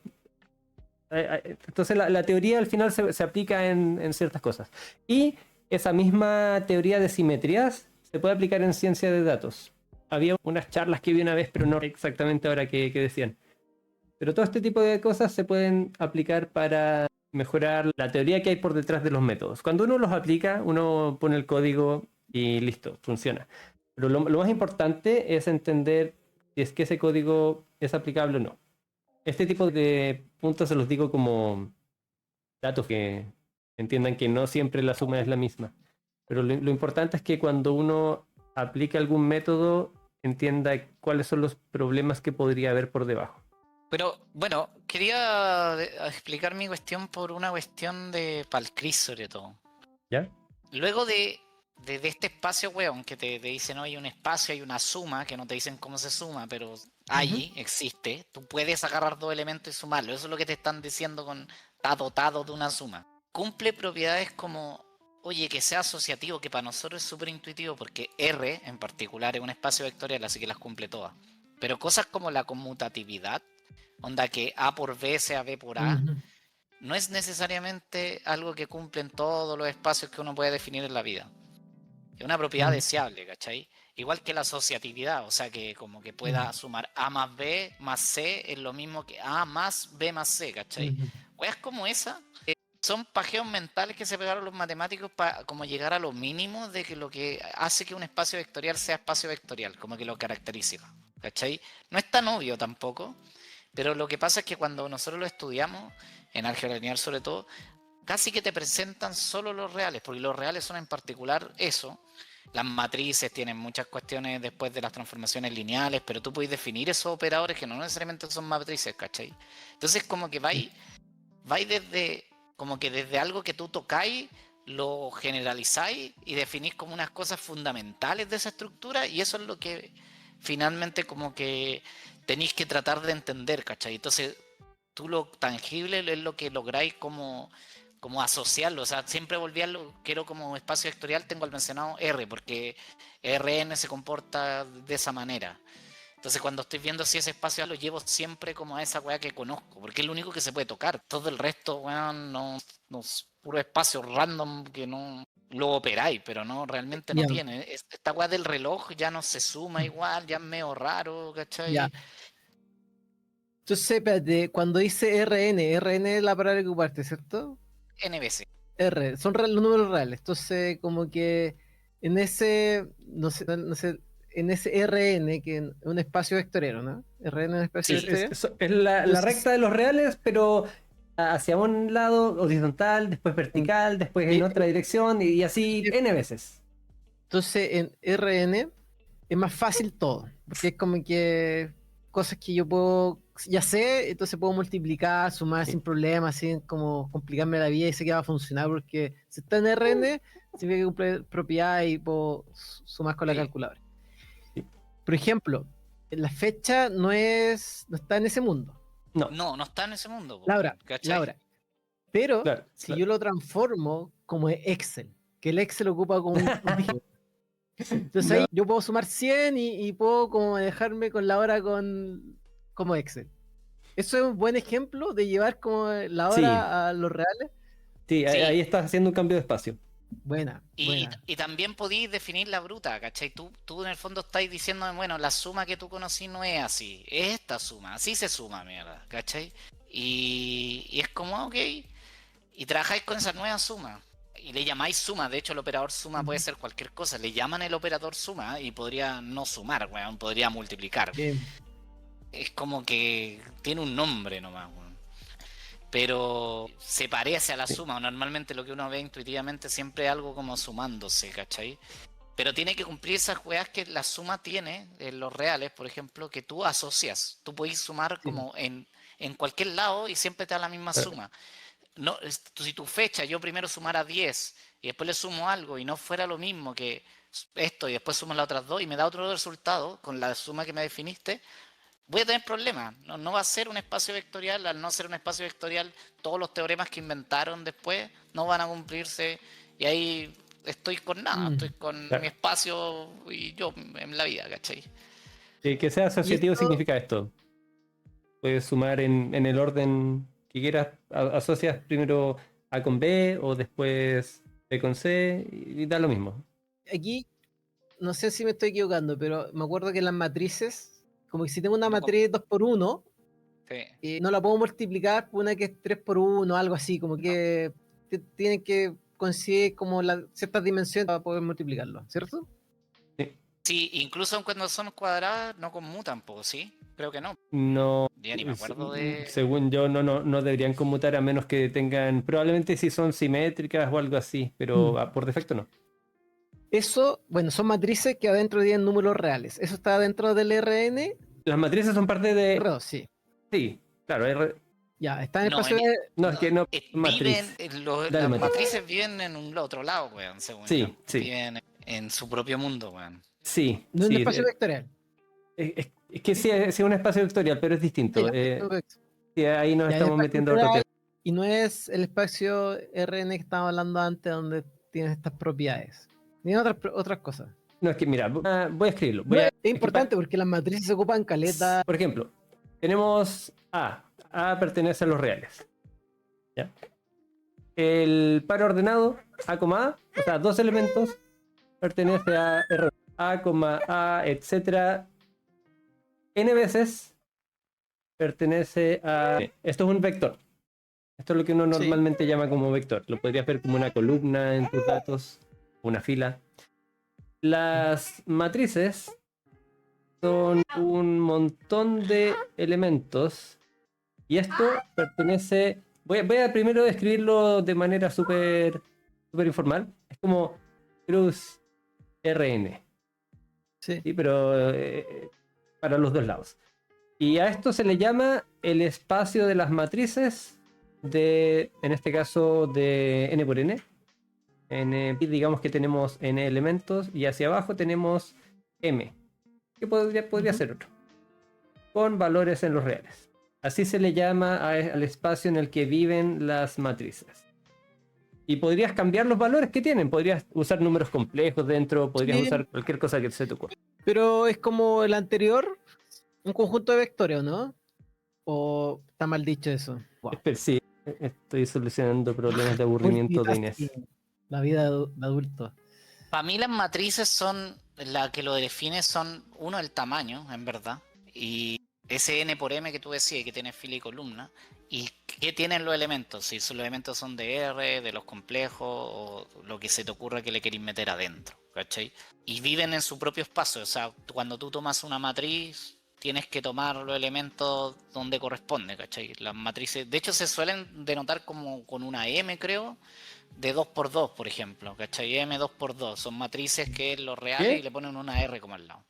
Speaker 1: Entonces la teoría al final se aplica en ciertas cosas. Y esa misma teoría de simetrías se puede aplicar en ciencia de datos. Había unas charlas que vi una vez, pero no exactamente ahora que decían. Pero todo este tipo de cosas se pueden aplicar para mejorar la teoría que hay por detrás de los métodos. Cuando uno los aplica, uno pone el código y listo, funciona. Pero lo más importante es entender si es que ese código es aplicable o no. Este tipo de puntos se los digo como datos que entiendan que no siempre la suma es la misma. Pero lo importante es que cuando uno aplica algún método, entienda cuáles son los problemas que podría haber por debajo.
Speaker 3: Pero bueno, quería explicar mi cuestión por una cuestión de Palcris sobre todo.
Speaker 1: ¿Ya?
Speaker 3: Luego de este espacio, weón, que te dicen, no, hay un espacio, hay una suma, que no te dicen cómo se suma, pero existe. Tú puedes agarrar dos elementos y sumarlo. Eso es lo que te están diciendo con está dotado de una suma. Cumple propiedades como, oye, que sea asociativo, que para nosotros es súper intuitivo, porque R en particular es un espacio vectorial, así que las cumple todas. Pero cosas como la conmutatividad, onda que A por B sea B por A,
Speaker 2: Ujú.
Speaker 3: no es necesariamente algo que cumple en todos los espacios que uno puede definir en la vida. Es una propiedad
Speaker 2: Mm.
Speaker 3: deseable, ¿cachai? Igual que la asociatividad, o sea que como que pueda sumar A más B más C es lo mismo que A más B más C, ¿cachai?
Speaker 2: Ujú.
Speaker 3: Weas como esa son pajeos mentales que se pegaron los matemáticos para como llegar a lo mínimo de que lo que hace que un espacio vectorial sea espacio vectorial, como que lo caracteriza, ¿cachai? No es tan obvio tampoco, pero lo que pasa es que cuando nosotros lo estudiamos, en álgebra lineal sobre todo, casi que te presentan solo los reales, porque los reales son en particular eso. Las matrices tienen muchas cuestiones después de las transformaciones lineales, pero tú puedes definir esos operadores que no necesariamente son matrices, ¿cachai? Entonces como que vais desde, como que desde algo que tú tocáis, lo generalizáis y definís como unas cosas fundamentales de esa estructura, y eso es lo que finalmente como que tenéis que tratar de entender, ¿cachai? Entonces tú lo tangible es lo que lográis como asociarlo, o sea, siempre volví a lo quiero como espacio vectorial, tengo al mencionado R, porque Rn se comporta de esa manera. Entonces cuando estoy viendo si ese espacio lo llevo siempre como a esa weá que conozco, porque es lo único que se puede tocar. Todo el resto, weón, no es puro espacio random que no lo operáis, pero no, realmente no
Speaker 2: Ya,
Speaker 3: tiene. Esta weá del reloj ya no se suma igual, ya es medio raro,
Speaker 2: ya.
Speaker 3: ¿cachai?
Speaker 2: Entonces, espérate, cuando dice RN es la palabra que ocupaste, ¿cierto?
Speaker 3: NBC.
Speaker 2: Son los números reales. Entonces, como que en ese, no sé, en ese RN, que es un espacio vectorial, ¿no? RN es un espacio
Speaker 3: Sí,
Speaker 2: vectorial.
Speaker 1: Es la
Speaker 2: Entonces,
Speaker 1: recta de los reales, pero hacia un lado horizontal, después vertical, después en
Speaker 2: eh,
Speaker 1: otra dirección y así
Speaker 2: eh,
Speaker 1: n veces.
Speaker 2: entonces en RN es más fácil todo, porque es como que cosas que yo puedo, ya sé, entonces puedo multiplicar, sumar
Speaker 1: Sí.
Speaker 2: sin problemas, sin como complicarme la vida y sé que va a funcionar, porque si está en RN, significa que cumple propiedad y puedo sumar con la
Speaker 3: sí.
Speaker 2: calculadora.
Speaker 1: Sí.
Speaker 2: Por ejemplo, la fecha no está en ese mundo.
Speaker 1: No,
Speaker 3: No está en ese mundo, po,
Speaker 2: Laura,
Speaker 3: weón, ¿cachai?
Speaker 2: Laura. Pero
Speaker 1: claro,
Speaker 2: si
Speaker 1: claro.
Speaker 2: yo lo transformo como Excel, que el Excel ocupa como un dígito. Entonces
Speaker 1: No,
Speaker 2: ahí yo puedo sumar 100 y puedo como dejarme con la hora como Excel. Eso es un buen ejemplo de llevar como la
Speaker 1: sí,
Speaker 2: hora a los reales.
Speaker 1: sí,
Speaker 3: Sí,
Speaker 1: ahí estás haciendo un cambio de espacio.
Speaker 2: Buena,
Speaker 3: y,
Speaker 2: buena.
Speaker 3: y también podéis definir la bruta, ¿cachai? Tú en el fondo estáis diciendo, bueno, la suma que tú conocí no es así, es esta suma, así se suma, mierda, ¿cachai? Y es como, ok, y trabajáis con esa nueva suma. Y le llamáis suma, de hecho el operador suma puede
Speaker 2: Ujú.
Speaker 3: ser cualquier cosa, le llaman el operador suma y podría no sumar, weón, podría multiplicar.
Speaker 2: Bien.
Speaker 3: Es como que tiene un nombre nomás, weón. Pero se parece a la
Speaker 1: Sí,
Speaker 3: suma. Normalmente lo que uno ve intuitivamente siempre es algo como sumándose, ¿cachai? Pero tiene que cumplir esas weas que la suma tiene, en los reales, por ejemplo, que tú asocias. Tú puedes sumar
Speaker 2: Sí.
Speaker 3: como en cualquier lado y siempre te da la misma
Speaker 1: claro.
Speaker 3: suma. No, si tu fecha yo primero sumara 10 y después le sumo algo y no fuera lo mismo que esto y después sumo las otras dos y me da otro resultado con la suma que me definiste, voy a tener problemas. No, no va a ser un espacio vectorial. Al no ser un espacio vectorial, todos los teoremas que inventaron después no van a cumplirse. Y ahí estoy con nada, estoy
Speaker 2: Mm.
Speaker 3: con mi
Speaker 1: Claro.
Speaker 3: espacio y yo en la vida, ¿cachai?
Speaker 1: Que sea
Speaker 2: Y
Speaker 1: asociativo
Speaker 2: esto,
Speaker 1: significa esto. Puedes sumar en el orden que quieras. Asocias primero A con B o después B con C y da lo mismo.
Speaker 2: aquí, no sé si me estoy equivocando, pero me acuerdo que las matrices, como que si tengo una
Speaker 3: No,
Speaker 2: matriz 2 por 1,
Speaker 3: sí.
Speaker 2: no la puedo multiplicar por una que es 3 por 1, algo así, como
Speaker 3: No.
Speaker 2: que tienen que coincidir como ciertas dimensiones para poder multiplicarlo, ¿cierto?
Speaker 1: Sí.
Speaker 3: Sí, incluso cuando son cuadradas no conmutan, pues, ¿sí? Creo que no.
Speaker 1: No,
Speaker 3: Ya ni me acuerdo de...
Speaker 1: según yo, no deberían conmutar a menos que tengan, probablemente si son simétricas o algo así, pero
Speaker 2: Mm.
Speaker 1: por defecto no.
Speaker 2: Eso, bueno, son matrices que adentro tienen números reales. Eso está dentro del RN.
Speaker 1: Las matrices son parte de.
Speaker 2: R2, sí.
Speaker 1: Sí, claro,
Speaker 2: Ya, está en el
Speaker 3: No,
Speaker 2: espacio de.
Speaker 1: no, es que no,
Speaker 3: viven,
Speaker 1: matriz. Dale,
Speaker 3: las
Speaker 1: matriz.
Speaker 3: matrices viven en un otro lado, weón, según yo.
Speaker 1: Sí, sí,
Speaker 3: Viven en su propio mundo, weón.
Speaker 1: sí,
Speaker 2: No es un
Speaker 1: sí.
Speaker 2: espacio vectorial.
Speaker 1: Es que sí, es un espacio vectorial, pero es distinto.
Speaker 2: Ah, ya,
Speaker 1: Sí, ahí nos
Speaker 2: ya, en el
Speaker 1: estamos
Speaker 2: espacio
Speaker 1: metiendo a otro
Speaker 2: vectorial
Speaker 1: tema.
Speaker 2: Y no es el espacio Rn que estábamos hablando antes donde tiene estas propiedades. Tiene otras cosas.
Speaker 1: No, es que mira, voy a escribirlo.
Speaker 2: No, es importante porque las matrices se ocupan caleta.
Speaker 1: Por ejemplo, tenemos A. A pertenece a los reales. ¿Ya? El par ordenado, A, A, o sea, dos elementos, pertenece a R. A, etcétera. N veces pertenece a... Esto es un vector. Esto es lo que uno normalmente llama como vector. Lo podrías ver como una columna en tus datos, una fila. Las matrices son un montón de elementos y esto pertenece... Voy a primero describirlo de manera súper informal. Es como cruz RN.
Speaker 2: Sí.
Speaker 1: Sí, pero para los dos lados. Y a esto se le llama el espacio de las matrices de, en este caso, de n por n. Digamos que tenemos n elementos y hacia abajo tenemos m, que podría ser otro, con valores en los reales. Así se le llama al espacio en el que viven las matrices. Y podrías cambiar los valores que tienen. Podrías usar números complejos dentro, podrías usar cualquier cosa que se te ocurra.
Speaker 2: Pero es como el anterior, un conjunto de vectores, ¿o no? ¿O está mal dicho eso? Wow.
Speaker 1: Sí, estoy solucionando problemas de aburrimiento de Inés.
Speaker 2: La vida de adulto.
Speaker 3: Para mí las matrices son, la que lo define son, uno, el tamaño, en verdad, y ese n por m que tú decías, que tiene fila y columna, y qué tienen los elementos, si los elementos son de R, de los complejos, o lo que se te ocurra que le queréis meter adentro, ¿cachai? Y viven en su propio espacio, o sea, cuando tú tomas una matriz, tienes que tomar los elementos donde corresponde, ¿cachai? Las matrices, de hecho se suelen denotar como con una M, creo, de 2×2, por ejemplo, ¿cachai? M 2×2, son matrices que es lo real y le ponen una R como al lado.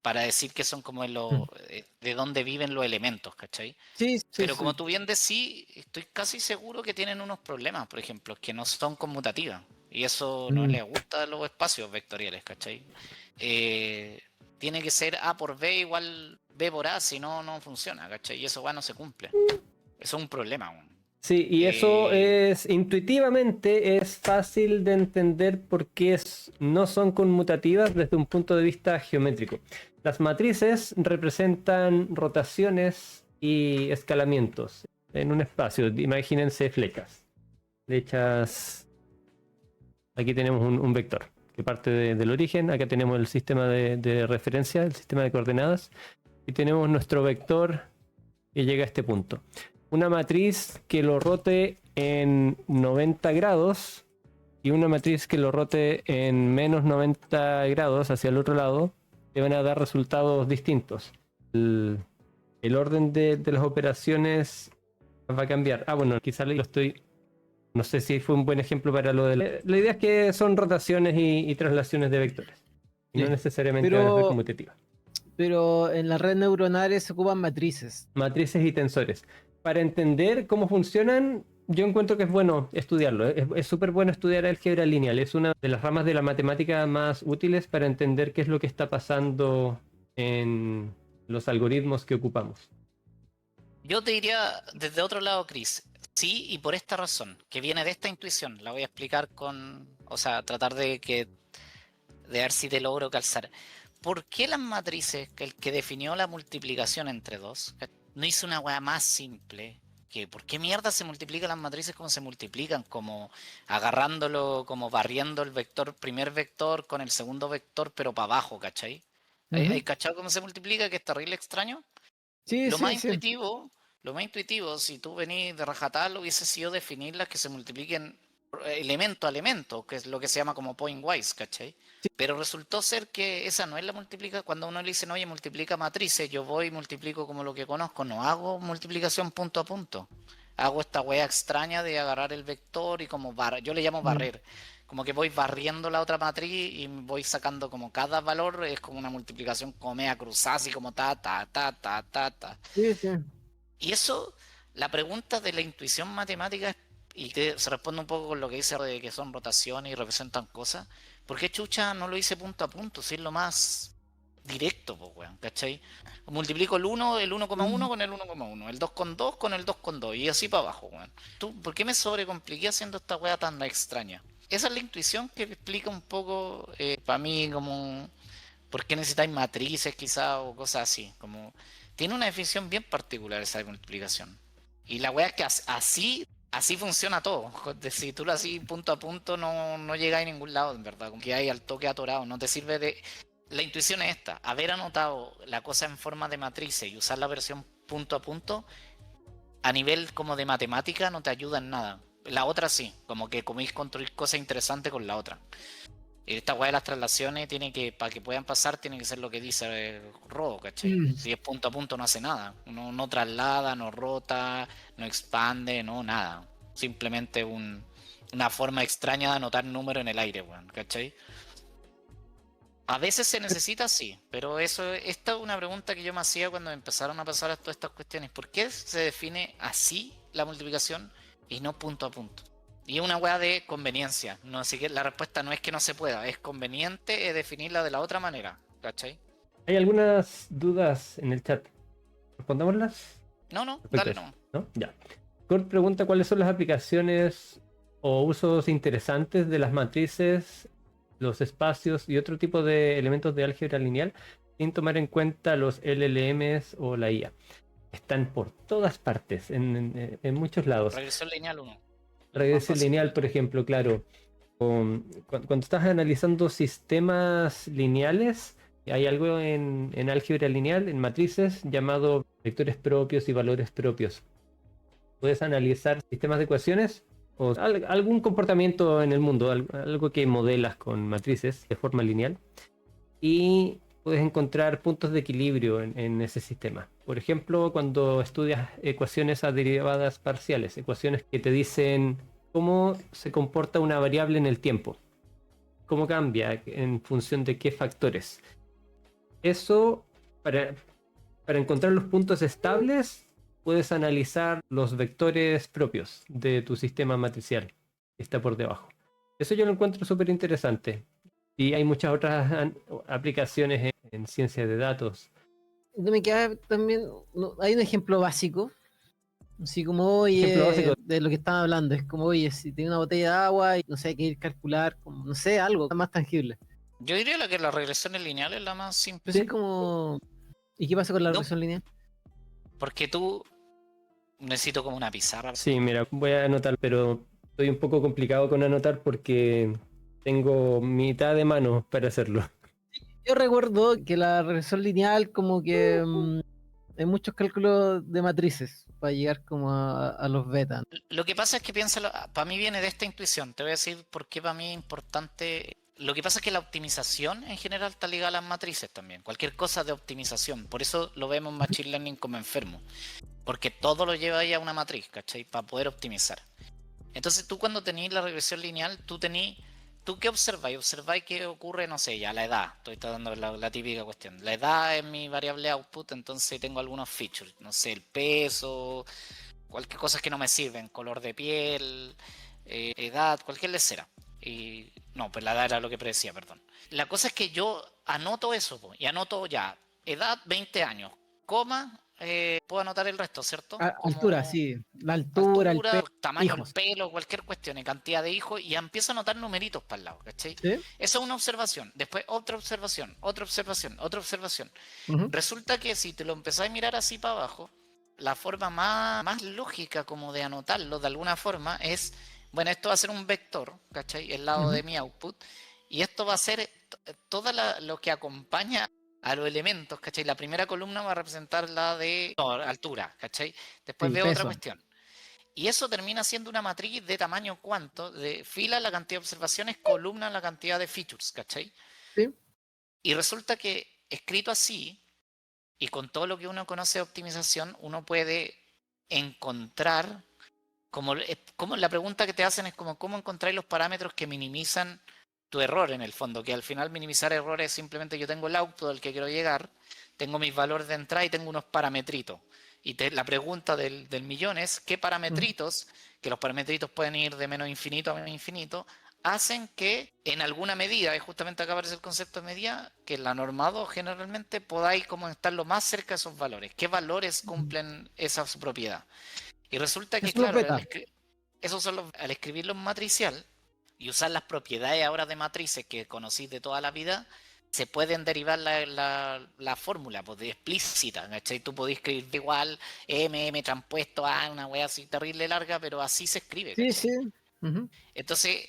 Speaker 3: Para decir que son como de dónde viven los elementos, ¿cachai?
Speaker 2: Sí,
Speaker 3: pero como tú bien decís, estoy casi seguro que tienen unos problemas, por ejemplo, que no son conmutativas. Y eso no les gusta a los espacios vectoriales, ¿cachai? Tiene que ser A por B igual B por A, si no, no funciona, ¿cachai? Y eso no se cumple. Eso es un problema aún.
Speaker 1: Sí, y eso es intuitivamente es fácil de entender porque no son conmutativas desde un punto de vista geométrico. Las matrices representan rotaciones y escalamientos en un espacio. Imagínense flechas. Flechas. Aquí tenemos un vector que parte del origen. Acá tenemos el sistema de referencia, el sistema de coordenadas. Y tenemos nuestro vector que llega a este punto. Una matriz que lo rote en 90 grados y una matriz que lo rote en menos 90 grados hacia el otro lado, te van a dar resultados distintos. El orden de las operaciones va a cambiar. Bueno, quizás lo estoy... No sé si fue un buen ejemplo para lo de... La idea es que son rotaciones y traslaciones de vectores. Y no necesariamente van a ser conmutativas.
Speaker 2: Pero en las redes neuronales se ocupan matrices.
Speaker 1: Matrices y tensores. Para entender cómo funcionan, yo encuentro que es bueno estudiarlo. Es súper bueno estudiar álgebra lineal. Es una de las ramas de la matemática más útiles para entender qué es lo que está pasando en los algoritmos que ocupamos.
Speaker 3: Yo te diría desde otro lado, Chris. Sí, y por esta razón, que viene de esta intuición. La voy a explicar tratar de ver si te logro calzar. ¿Por qué las matrices, el que definió la multiplicación entre dos, no hizo una weá más simple? ¿Por qué mierda se multiplican las matrices como se multiplican? Como agarrándolo, como barriendo el primer vector con el segundo vector, pero para abajo, ¿cachai? ¿Hay cachado cómo se multiplica? Que es terrible extraño.
Speaker 2: Sí,
Speaker 3: Lo más intuitivo, si tú venís de rajatal, hubiese sido definirlas que se multipliquen elemento a elemento, que es lo que se llama como pointwise, ¿cachai? Sí. Pero resultó ser que esa no es la multiplicación. Cuando uno le dice, oye, multiplica matrices, yo voy y multiplico como lo que conozco, no hago multiplicación punto a punto. Hago esta wea extraña de agarrar el vector y como yo le llamo barrer. Como que voy barriendo la otra matriz y voy sacando como cada valor, es como una multiplicación como media cruzada, así como ta.
Speaker 2: Sí, sí.
Speaker 3: Y eso, la pregunta de la intuición matemática, y se responde un poco con lo que dice de que son rotaciones y representan cosas. ¿Por qué chucha no lo hice punto a punto? Si es lo más directo, pues, weón, ¿cachai? Multiplico el 1,1 con el 1,1, el 2 con 2 con el 2 con 2, y así para abajo, weón. ¿Por qué me sobrecompliqué haciendo esta weá tan extraña? Esa es la intuición que explica un poco, para mí, como por qué necesitáis matrices quizás o cosas así. Como tiene una definición bien particular esa multiplicación. Y la weá es que así funciona todo. Si tú lo haces punto a punto, no llegas a ningún lado, en verdad. Como que hay al toque atorado. No te sirve de. La intuición es esta: haber anotado la cosa en forma de matrices y usar la versión punto a punto, a nivel como de matemática, no te ayuda en nada. La otra sí, como que coméis construir cosas interesantes con la otra. Esta weá de las traslaciones tiene que, para que puedan pasar, tiene que ser lo que dice Rodo, ¿cachai? Si es punto a punto no hace nada. No traslada, no rota, no expande, no nada. Simplemente una forma extraña de anotar número en el aire, weón, ¿cachai? A veces se necesita, sí, pero esta es una pregunta que yo me hacía cuando empezaron a pasar todas estas cuestiones. ¿Por qué se define así la multiplicación y no punto a punto? Y es una weá de conveniencia. No, así que la respuesta no es que no se pueda, es conveniente definirla de la otra manera, ¿cachai?
Speaker 1: Hay algunas dudas en el chat. ¿Respondámoslas?
Speaker 3: No,
Speaker 1: Respecto
Speaker 3: dale
Speaker 1: a eso,
Speaker 3: no.
Speaker 1: ¿no? Ya. Kurt pregunta cuáles son las aplicaciones o usos interesantes de las matrices, los espacios y otro tipo de elementos de álgebra lineal sin tomar en cuenta los LLMs o la IA. Están por todas partes, en muchos lados.
Speaker 3: Regresión lineal 1.
Speaker 1: Regresión lineal, por ejemplo, claro. Cuando estás analizando sistemas lineales, hay algo en álgebra lineal, en matrices, llamado vectores propios y valores propios. Puedes analizar sistemas de ecuaciones o algún comportamiento en el mundo, algo que modelas con matrices de forma lineal, y puedes encontrar puntos de equilibrio en ese sistema. Por ejemplo, cuando estudias ecuaciones a derivadas parciales, ecuaciones que te dicen cómo se comporta una variable en el tiempo, cómo cambia en función de qué factores. Eso, para encontrar los puntos estables, puedes analizar los vectores propios de tu sistema matricial que está por debajo. Eso yo lo encuentro súper interesante. Y hay muchas otras aplicaciones en ciencia de datos.
Speaker 2: Me queda también, hay un ejemplo básico, así como,
Speaker 1: Ejemplo básico.
Speaker 2: de lo que están hablando, es como, oye, si tiene una botella de agua y no sé, hay que ir a calcular, como, no sé, algo más tangible.
Speaker 3: Yo diría que la regresión lineal es la más simple.
Speaker 2: Pero es como, ¿y qué pasa con la
Speaker 3: No.
Speaker 2: regresión lineal?
Speaker 3: Porque tú necesito como una pizarra.
Speaker 1: Sí, mira, voy a anotar, pero estoy un poco complicado con anotar porque tengo mitad de mano para hacerlo.
Speaker 2: Yo recuerdo que la regresión lineal como que hay muchos cálculos de matrices para llegar como a los betas.
Speaker 3: Lo que pasa es que piénsalo, para mí viene de esta intuición. Te voy a decir por qué para mí es importante. Lo que pasa es que la optimización en general está ligada a las matrices también. Cualquier cosa de optimización. Por eso lo vemos en Machine Learning como enfermo. Porque todo lo lleva ahí a una matriz, ¿cachai? Para poder optimizar. Entonces tú cuando tenés la regresión lineal, ¿tú qué observáis? Observáis qué ocurre, no sé, ya la edad. Estoy dando la típica cuestión. La edad es mi variable output, entonces tengo algunos features. No sé, el peso, cualquier cosa que no me sirven, color de piel, edad, cualquier lecera. Y no, pues la edad era lo que predecía, perdón. La cosa es que yo anoto eso, y anoto ya, edad 20 años, coma, puedo anotar el resto, ¿cierto?
Speaker 2: Altura, sí. La altura, el pelo.
Speaker 3: Tamaño
Speaker 2: Hijos.
Speaker 3: del pelo, cualquier cuestión, y cantidad de hijos, y ya empiezo a anotar numeritos para el lado, ¿cachai?
Speaker 2: ¿Sí?
Speaker 3: Esa es una observación. Después otra observación, otra observación, otra observación.
Speaker 2: Ujú.
Speaker 3: Resulta que si te lo empezás a mirar así para abajo, la forma más lógica como de anotarlo de alguna forma es, bueno, esto va a ser un vector, ¿cachai? El lado de mi output, y esto va a ser todo lo que acompaña a los elementos, ¿cachai? La primera columna va a representar la de altura, ¿cachai? Después
Speaker 2: Sí,
Speaker 3: veo otra
Speaker 2: peso.
Speaker 3: cuestión. Y eso termina siendo una matriz de tamaño cuánto, de fila la cantidad de observaciones, columna la cantidad de features, ¿cachai?
Speaker 2: Sí.
Speaker 3: Y resulta que escrito así, y con todo lo que uno conoce de optimización, uno puede encontrar, como la pregunta que te hacen es como, ¿cómo encontrar los parámetros que minimizan tu error en el fondo? Que al final minimizar errores es simplemente yo tengo el output al que quiero llegar, tengo mis valores de entrada y tengo unos parametritos. Y la pregunta del millón es, ¿qué parametritos, que los parametritos pueden ir de menos infinito a menos infinito, hacen que en alguna medida, y justamente acá aparece el concepto de medida, que en la norma 2 generalmente podáis como estar lo más cerca de esos valores. ¿Qué valores cumplen esa su propiedad? Y resulta que,
Speaker 2: Eso los
Speaker 3: claro,
Speaker 2: beta.
Speaker 3: esos son al escribirlo en matricial y usar las propiedades ahora de matrices que conocís de toda la vida, se pueden derivar la fórmula pues, de explícita, ¿cachai? Tú podés escribir igual, M transpuesto A, una wea así terrible larga, pero así se escribe,
Speaker 2: Sí, sí.
Speaker 3: ¿cachai?
Speaker 2: Ujú.
Speaker 3: Entonces,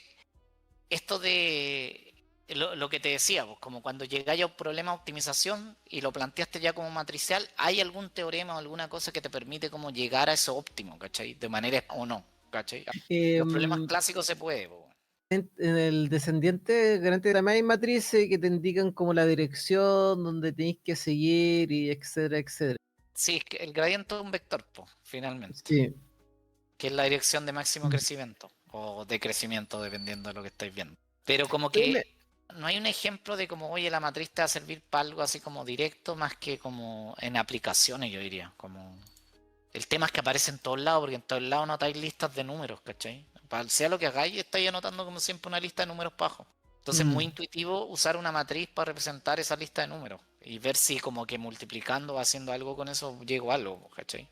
Speaker 3: esto de lo que te decía, pues, como cuando llegáis a un problema de optimización y lo planteaste ya como matricial, ¿hay algún teorema o alguna cosa que te permite como llegar a eso óptimo, ¿cachai? De manera o no, ¿cachai? Los problemas
Speaker 2: Em,
Speaker 3: clásicos se puede, pues.
Speaker 2: en el descendiente grande también hay matrices que te indican como la dirección donde tenéis que seguir y etcétera, etcétera.
Speaker 3: Sí, es que el gradiente es un vector, pues, finalmente,
Speaker 2: Sí.
Speaker 3: que es la dirección de máximo
Speaker 2: Mm.
Speaker 3: crecimiento o de crecimiento, dependiendo de lo que estáis viendo. Pero como
Speaker 2: Oye,
Speaker 3: que no hay un ejemplo de como, oye, la matriz te va a servir para algo así como directo, más que como en aplicaciones, yo diría. Como el tema es que aparece en todos lados, porque en todos lados notáis listas de números, ¿cachai? Sea lo que hagáis, estáis anotando como siempre una lista de números bajos. Entonces es muy
Speaker 2: mm.
Speaker 3: intuitivo usar una matriz para representar esa lista de números y ver si como que multiplicando o haciendo algo con eso llego a algo, ¿cachai?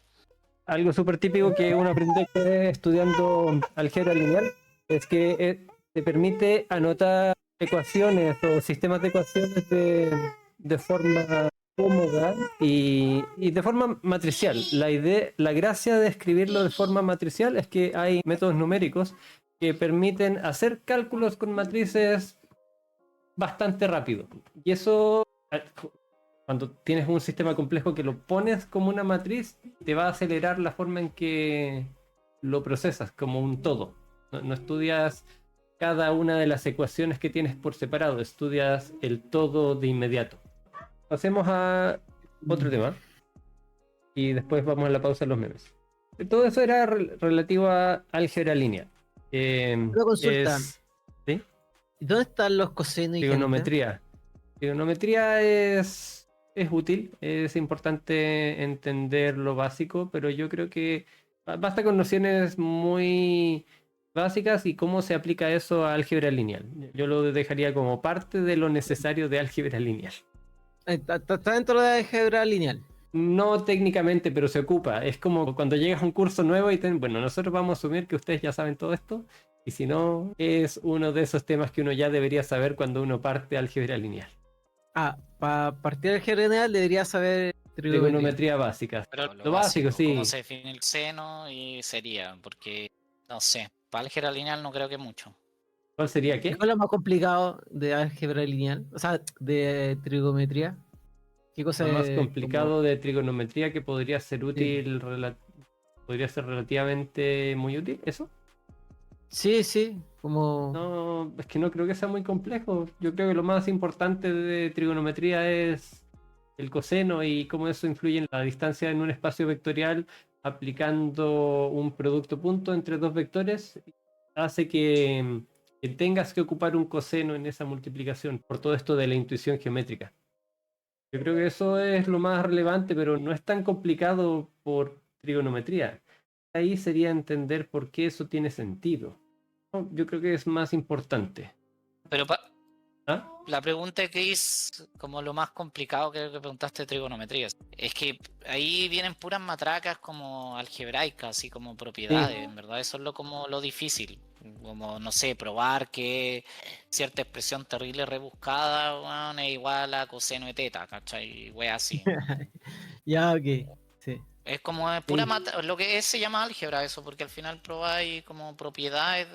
Speaker 1: Algo súper típico que uno aprende estudiando álgebra lineal es que te permite anotar ecuaciones o sistemas de ecuaciones de forma cómoda y de forma matricial. La gracia de escribirlo de forma matricial es que hay métodos numéricos que permiten hacer cálculos con matrices bastante rápido. Y eso, cuando tienes un sistema complejo que lo pones como una matriz, te va a acelerar la forma en que lo procesas como un todo. No estudias cada una de las ecuaciones que tienes por separado, estudias el todo de inmediato. Pasemos a otro tema y después vamos a la pausa de los memes. Todo eso era relativo a álgebra lineal.
Speaker 2: Una consulta.
Speaker 1: Es ¿sí?
Speaker 2: ¿Y dónde están los cosenos y gente?
Speaker 1: Trigonometría. Trigonometría es útil, es importante entender lo básico, pero yo creo que basta con nociones muy básicas y cómo se aplica eso a álgebra lineal. Yo lo dejaría como parte de lo necesario de álgebra lineal.
Speaker 2: Está dentro de la álgebra lineal.
Speaker 1: No técnicamente, pero se ocupa. Es como cuando llegas a un curso nuevo y bueno, nosotros vamos a asumir que ustedes ya saben todo esto, y si no, es uno de esos temas que uno ya debería saber cuando uno parte álgebra lineal.
Speaker 2: Para partir del álgebra lineal debería saber trigonometría.
Speaker 1: Trigonometría básica.
Speaker 3: Pero
Speaker 1: Lo básico,
Speaker 3: cómo
Speaker 1: sí.
Speaker 3: se define el seno y sería, porque no sé, para álgebra lineal no creo que mucho.
Speaker 1: ¿Cuál sería
Speaker 2: ¿Qué
Speaker 1: qué?
Speaker 2: es lo más complicado de álgebra lineal? O sea, de trigonometría. ¿Qué cosa
Speaker 1: Lo más
Speaker 2: es como...
Speaker 1: complicado de trigonometría que podría ser
Speaker 2: Sí,
Speaker 1: útil, podría ser relativamente muy útil, ¿eso?
Speaker 2: sí, sí, como...
Speaker 1: No, es que no creo que sea muy complejo. Yo creo que lo más importante de trigonometría es el coseno y cómo eso influye en la distancia en un espacio vectorial aplicando un producto punto entre dos vectores. Hace que tengas que ocupar un coseno en esa multiplicación por todo esto de la intuición geométrica. Yo creo que eso es lo más relevante, pero no es tan complicado por trigonometría. Ahí sería entender por qué eso tiene sentido. No, yo creo que es más importante.
Speaker 3: Pero
Speaker 1: ¿Ah?
Speaker 3: la pregunta que es como lo más complicado que preguntaste de trigonometría. Es que ahí vienen puras matracas como algebraicas, así como
Speaker 1: Sí,
Speaker 3: propiedades, en verdad. Eso es como lo difícil. Como, no sé, probar que cierta expresión terrible rebuscada, weón, es igual a coseno de teta, ¿cachai? Wea así.
Speaker 2: Ya, ok. Sí.
Speaker 3: Es como pura
Speaker 1: sí.
Speaker 3: lo que se llama álgebra eso, porque al final probáis como propiedades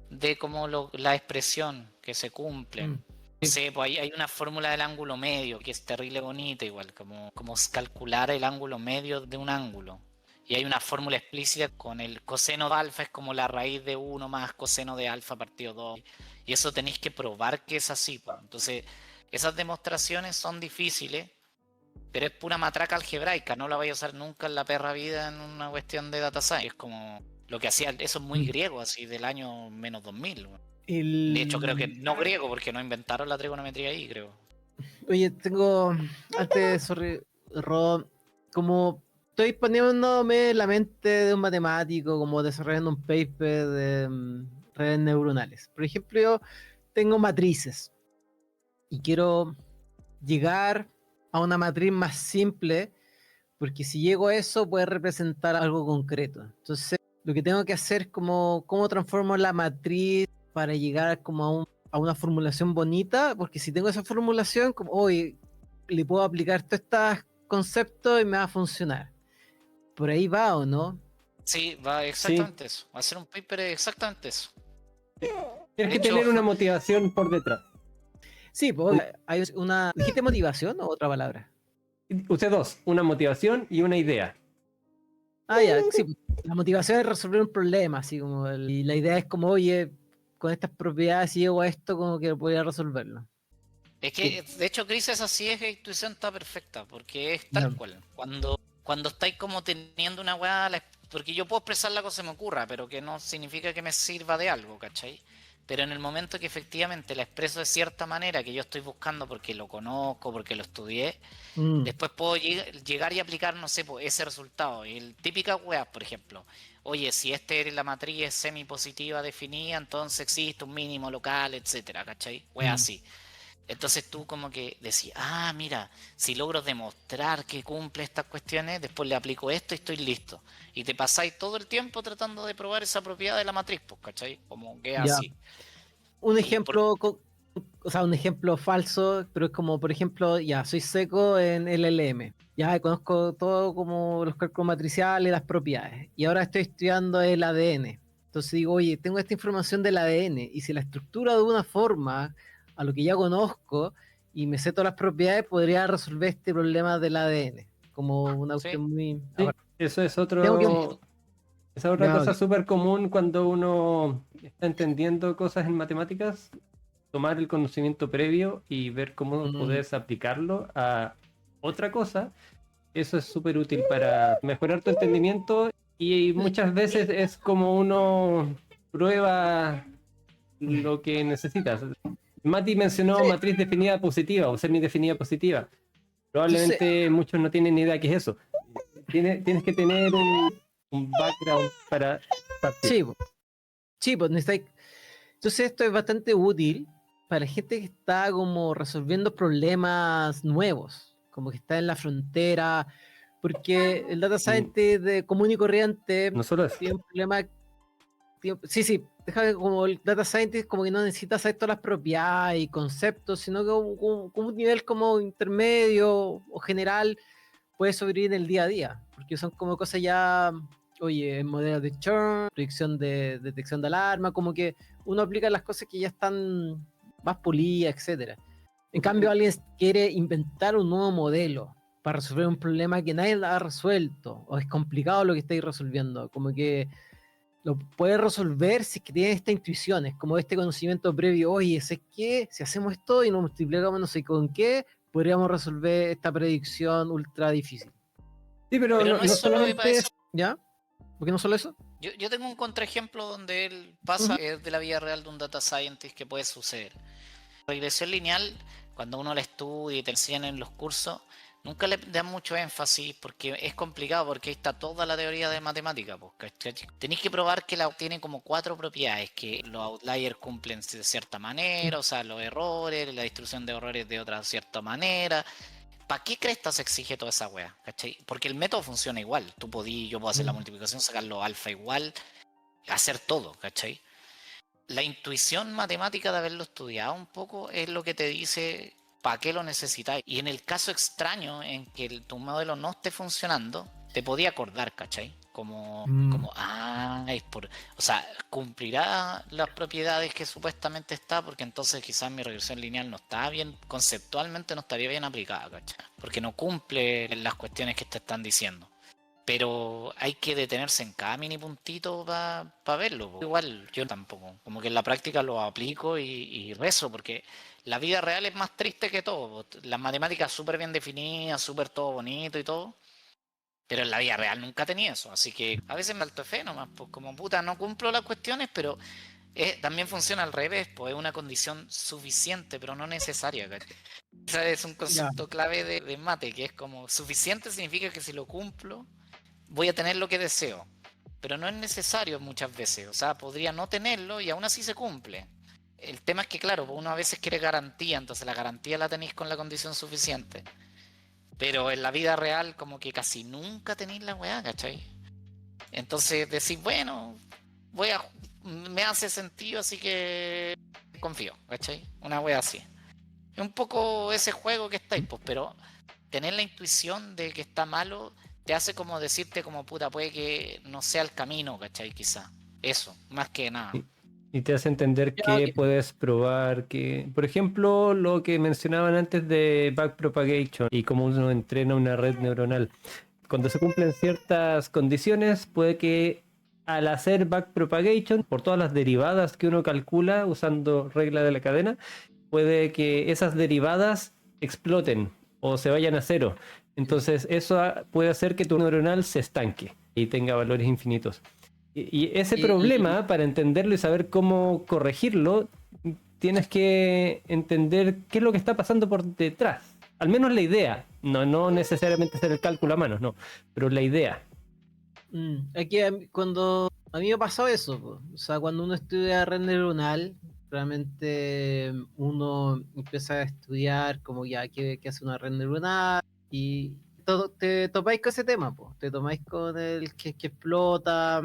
Speaker 3: de como la expresión que se
Speaker 2: Mm.
Speaker 3: cumplen. No sé, pues hay una fórmula del ángulo medio que es terrible bonita, igual, como calcular el ángulo medio de un ángulo. Y hay una fórmula explícita con el coseno de alfa es como la raíz de 1 más coseno de alfa partido 2. Y eso tenéis que probar que es así, pues. Entonces, esas demostraciones son difíciles, pero es pura matraca algebraica, no la vais a usar nunca en la perra vida en una cuestión de data science. Es como lo que hacía, eso es muy
Speaker 2: Mm.
Speaker 3: griego, así del año menos 2000. De hecho, creo que
Speaker 2: El...
Speaker 3: no griego, porque no inventaron la trigonometría ahí, creo.
Speaker 2: Oye, tengo... Antes, sorry, Rob, como estoy poniéndome en la mente de un matemático, como desarrollando un paper redes neuronales. Por ejemplo, yo tengo matrices y quiero llegar a una matriz más simple, porque si llego a eso puede representar algo concreto. Entonces, lo que tengo que hacer es como cómo transformo la matriz para llegar como a una formulación bonita, porque si tengo esa formulación, como hoy le puedo aplicar todos estos conceptos y me va a funcionar. Por ahí va, ¿o no?
Speaker 3: Sí, va exactamente eso. Va a ser un paper exactamente eso.
Speaker 1: Tienes que
Speaker 3: De hecho,
Speaker 1: tener una motivación por detrás.
Speaker 2: Sí, pues hay una... ¿Dijiste motivación o otra palabra?
Speaker 1: Usted dos, una motivación y una idea.
Speaker 2: Ah, ya, sí. Pues, la motivación es resolver un problema, así como... y la idea es como, oye, con estas propiedades, si llego a esto, como que podría resolverlo.
Speaker 3: es que, de hecho, Chris, esa sí es que intuición está perfecta, porque es tal
Speaker 2: Ya.
Speaker 3: cual. Cuando estáis como teniendo una weá, porque yo puedo expresar la cosa que me ocurra, pero que no significa que me sirva de algo, ¿cachai? Pero en el momento que efectivamente la expreso de cierta manera, que yo estoy buscando porque lo conozco, porque lo estudié,
Speaker 2: Mm,
Speaker 3: después puedo llegar y aplicar, no sé, pues, ese resultado. Y el típica weá, por ejemplo, oye, si la matriz es semipositiva definida, entonces existe un mínimo local, etcétera, ¿cachai? Weá
Speaker 2: mm.
Speaker 3: así. Entonces tú como que decís, ah, mira, si logro demostrar que cumple estas cuestiones, después le aplico esto y estoy listo. Y te pasáis todo el tiempo tratando de probar esa propiedad de la matriz, pues, ¿cachai? Como que es
Speaker 2: Ya.
Speaker 3: así.
Speaker 2: Un
Speaker 3: Y por...
Speaker 2: ejemplo, o sea, un ejemplo falso, pero es como, por ejemplo, ya, soy seco en LLM. Ya conozco todo como los cálculos matriciales, las propiedades. Y ahora estoy estudiando el ADN. Entonces digo, oye, tengo esta información del ADN. Y si la estructura de una forma a lo que ya conozco y me sé todas las propiedades, podría resolver este problema del ADN. Como una
Speaker 3: Sí,
Speaker 2: cuestión muy...
Speaker 1: Sí, eso es
Speaker 2: Tengo que...
Speaker 1: esa otra
Speaker 2: Ya,
Speaker 1: cosa
Speaker 2: ok.
Speaker 1: súper común cuando uno está entendiendo cosas en matemáticas, tomar el conocimiento previo y ver cómo
Speaker 2: Mm,
Speaker 1: puedes aplicarlo a otra cosa. Eso es súper útil para mejorar tu entendimiento y muchas veces es como uno prueba lo que necesitas. Mati mencionó
Speaker 2: sí,
Speaker 1: matriz definida positiva o semidefinida positiva.
Speaker 2: entonces,
Speaker 1: Probablemente muchos no tienen ni idea qué es eso. Tienes que tener un background para partir.
Speaker 2: sí, sí, pues necesitáis. Entonces esto es bastante útil para la gente que está como resolviendo problemas nuevos, como que está en la frontera, porque el data
Speaker 1: Mm,
Speaker 2: scientist de común y corriente
Speaker 1: no solo eso.
Speaker 2: tiene un problema. Sí, sí, déjame como el data scientist como que no necesita saber todas las propiedades y conceptos, sino que como un nivel como intermedio o general puede sobrevivir en el día a día, porque son como cosas ya, oye, modelos de churn, predicción de detección de alarma, como que uno aplica las cosas que ya están más pulidas, etcétera. En cambio, alguien quiere inventar un nuevo modelo para resolver un problema que nadie ha resuelto, o es complicado lo que estáis resolviendo, como que lo puede resolver si es que tiene estas intuiciones, como este conocimiento previo, oye, sé que si hacemos esto y nos multiplicamos no sé con qué, podríamos resolver esta predicción ultra difícil.
Speaker 1: Sí, pero
Speaker 3: Pero
Speaker 1: no,
Speaker 3: no es
Speaker 1: no
Speaker 3: solo para
Speaker 1: solamente
Speaker 3: eso.
Speaker 1: es.
Speaker 2: ¿Ya? ¿Por qué no solo eso?
Speaker 3: Yo tengo un contraejemplo donde él pasa,
Speaker 2: Ujú.
Speaker 3: que es de la vida real de un data scientist que puede suceder. Regresión lineal, cuando uno la estudia y te enseñan en los cursos, nunca le dan mucho énfasis porque es complicado, porque ahí está toda la teoría de matemática. Pues, ¿cachai? Tenéis que probar que tiene como 4 propiedades, que los outliers cumplen de cierta manera, o sea, los errores, la distribución de errores de otra cierta manera. ¿Para qué cresta se exige toda esa wea? ¿Cachai? Porque el método funciona igual. Yo puedo hacer la multiplicación, sacar los alfa igual, hacer todo, ¿cachai? La intuición matemática de haberlo estudiado un poco es lo que te dice para qué lo necesitáis. Y en el caso extraño en que tu modelo no esté funcionando, te podía acordar, ¿cachai?
Speaker 2: Mm.
Speaker 3: Es por, o sea, cumplirá las propiedades que supuestamente está, porque entonces quizás mi regresión lineal no está bien, conceptualmente no estaría bien aplicada, ¿cachai? Porque no cumple las cuestiones que te están diciendo. Pero hay que detenerse en cada mini puntito para verlo. Igual yo tampoco. Como que en la práctica lo aplico y rezo, porque la vida real es más triste que todo. Las matemáticas súper bien definidas, súper todo bonito y todo. Pero en la vida real nunca tenía eso. Así que a veces me alto fe nomás. Pues como puta, no cumplo las cuestiones, pero también funciona al revés. Pues es una condición suficiente, pero no necesaria. ¿Cachai? Ese es un
Speaker 2: Ya.
Speaker 3: concepto clave de mate, que es como suficiente significa que si lo cumplo voy a tener lo que deseo. pero no es necesario muchas veces. O sea, podría no tenerlo y aún así se cumple. El tema es que, claro, uno a veces quiere garantía, entonces la garantía la tenéis con la condición suficiente. Pero en la vida real, como que casi nunca tenéis la weá, ¿cachai? Entonces decís, bueno, voy a, me hace sentido, así que confío, ¿cachai? Una wea así. Es un poco ese juego que estáis, pues, pero tener la intuición de que está malo te hace como decirte como puta, puede que no sea el camino, ¿cachai? Quizá. Eso, más que nada.
Speaker 1: Y te hace entender
Speaker 2: Ya,
Speaker 1: que
Speaker 2: ok.
Speaker 1: puedes probar que, por ejemplo, lo que mencionaban antes de backpropagation y cómo uno entrena una red neuronal. Cuando se cumplen ciertas condiciones, puede que al hacer backpropagation, por todas las derivadas que uno calcula usando regla de la cadena, puede que esas derivadas exploten o se vayan a cero. Entonces eso puede hacer que tu neuronal se estanque y tenga valores infinitos. Y ese
Speaker 2: Y,
Speaker 1: problema, para entenderlo y saber cómo corregirlo, tienes que entender qué es lo que está pasando por detrás. Al menos la idea. No necesariamente hacer el cálculo a manos, no. Pero la idea.
Speaker 2: aquí cuando a mí me pasó eso, po. O sea, cuando uno estudia red neuronal, realmente uno empieza a estudiar como ya qué hace una red neuronal y te topáis con ese tema, pues. Te tomáis con el que explota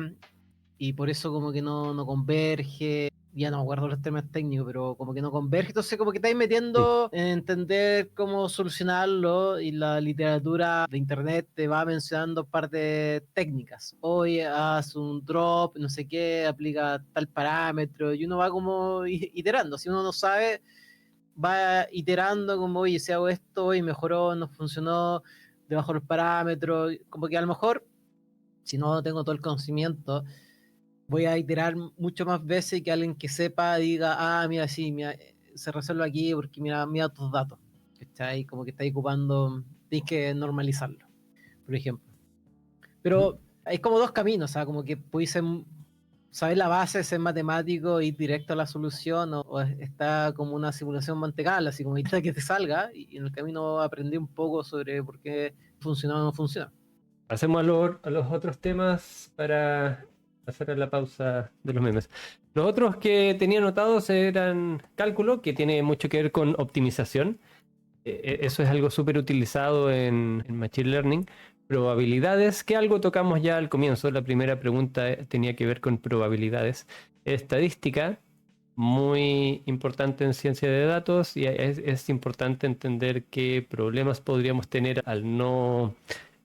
Speaker 2: y por eso como que no converge. Ya no me acuerdo los temas técnicos, pero como que no converge, entonces como que estáis
Speaker 1: Sí.
Speaker 2: metiendo en entender cómo solucionarlo y la literatura de internet te va mencionando partes técnicas. Hoy haz un drop, no sé qué, aplica tal parámetro y uno va como iterando. Si uno no sabe, va iterando como, oye, si hago esto, hoy mejoró, no funcionó, debajo los parámetros, como que a lo mejor, si no tengo todo el conocimiento, voy a iterar mucho más veces que alguien que sepa diga, ah, mira, sí, mira, se resuelve aquí porque mira tus datos. Está ahí como que está ocupando, tienes que normalizarlo, por ejemplo. Pero hay como dos caminos, o sea, como que podéis saber la base, ser matemático, ir directo a la solución, o está como una simulación mantecal, así como ahorita que te salga, y en el camino aprendí un poco sobre por qué funciona o no funciona.
Speaker 1: Pasemos a los otros temas para hacer la pausa de los memes. Los otros que tenía anotados eran cálculo, que tiene mucho que ver con optimización. Eso es algo súper utilizado en Machine Learning. Probabilidades, que algo tocamos ya al comienzo. La primera pregunta tenía que ver con probabilidades. Estadística, muy importante en ciencia de datos, y es importante entender qué problemas podríamos tener al no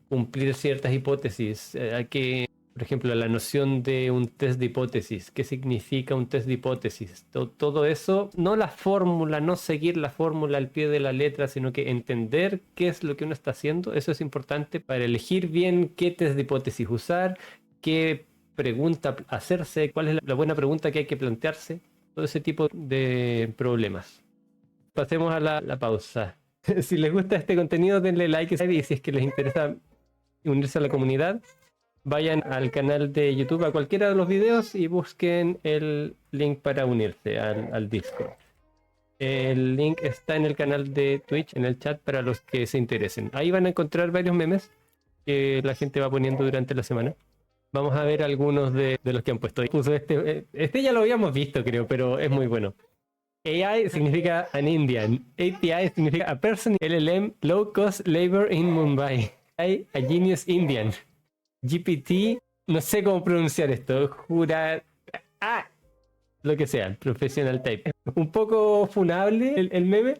Speaker 1: cumplir ciertas hipótesis. Hay que, por ejemplo, la noción de un test de hipótesis. ¿Qué significa un test de hipótesis? Todo eso, no la fórmula, no seguir la fórmula al pie de la letra, sino que entender qué es lo que uno está haciendo. Eso es importante para elegir bien qué test de hipótesis usar, qué pregunta hacerse, cuál es la buena pregunta que hay que plantearse. Todo ese tipo de problemas. Pasemos a la pausa. Si les gusta este contenido, denle like y si es que les interesa unirse a la comunidad, vayan al canal de YouTube, a cualquiera de los videos y busquen el link para unirse al Discord. El link está en el canal de Twitch, en el chat para los que se interesen. Ahí van a encontrar varios memes que la gente va poniendo durante la semana. Vamos a ver algunos de los que han puesto. Puso este ya lo habíamos visto, creo, pero es muy bueno. AI significa an Indian. API significa a person LLM low cost labor in Mumbai. A genius Indian. GPT, no sé cómo pronunciar esto. Lo que sea, professional type. Un poco funable el meme,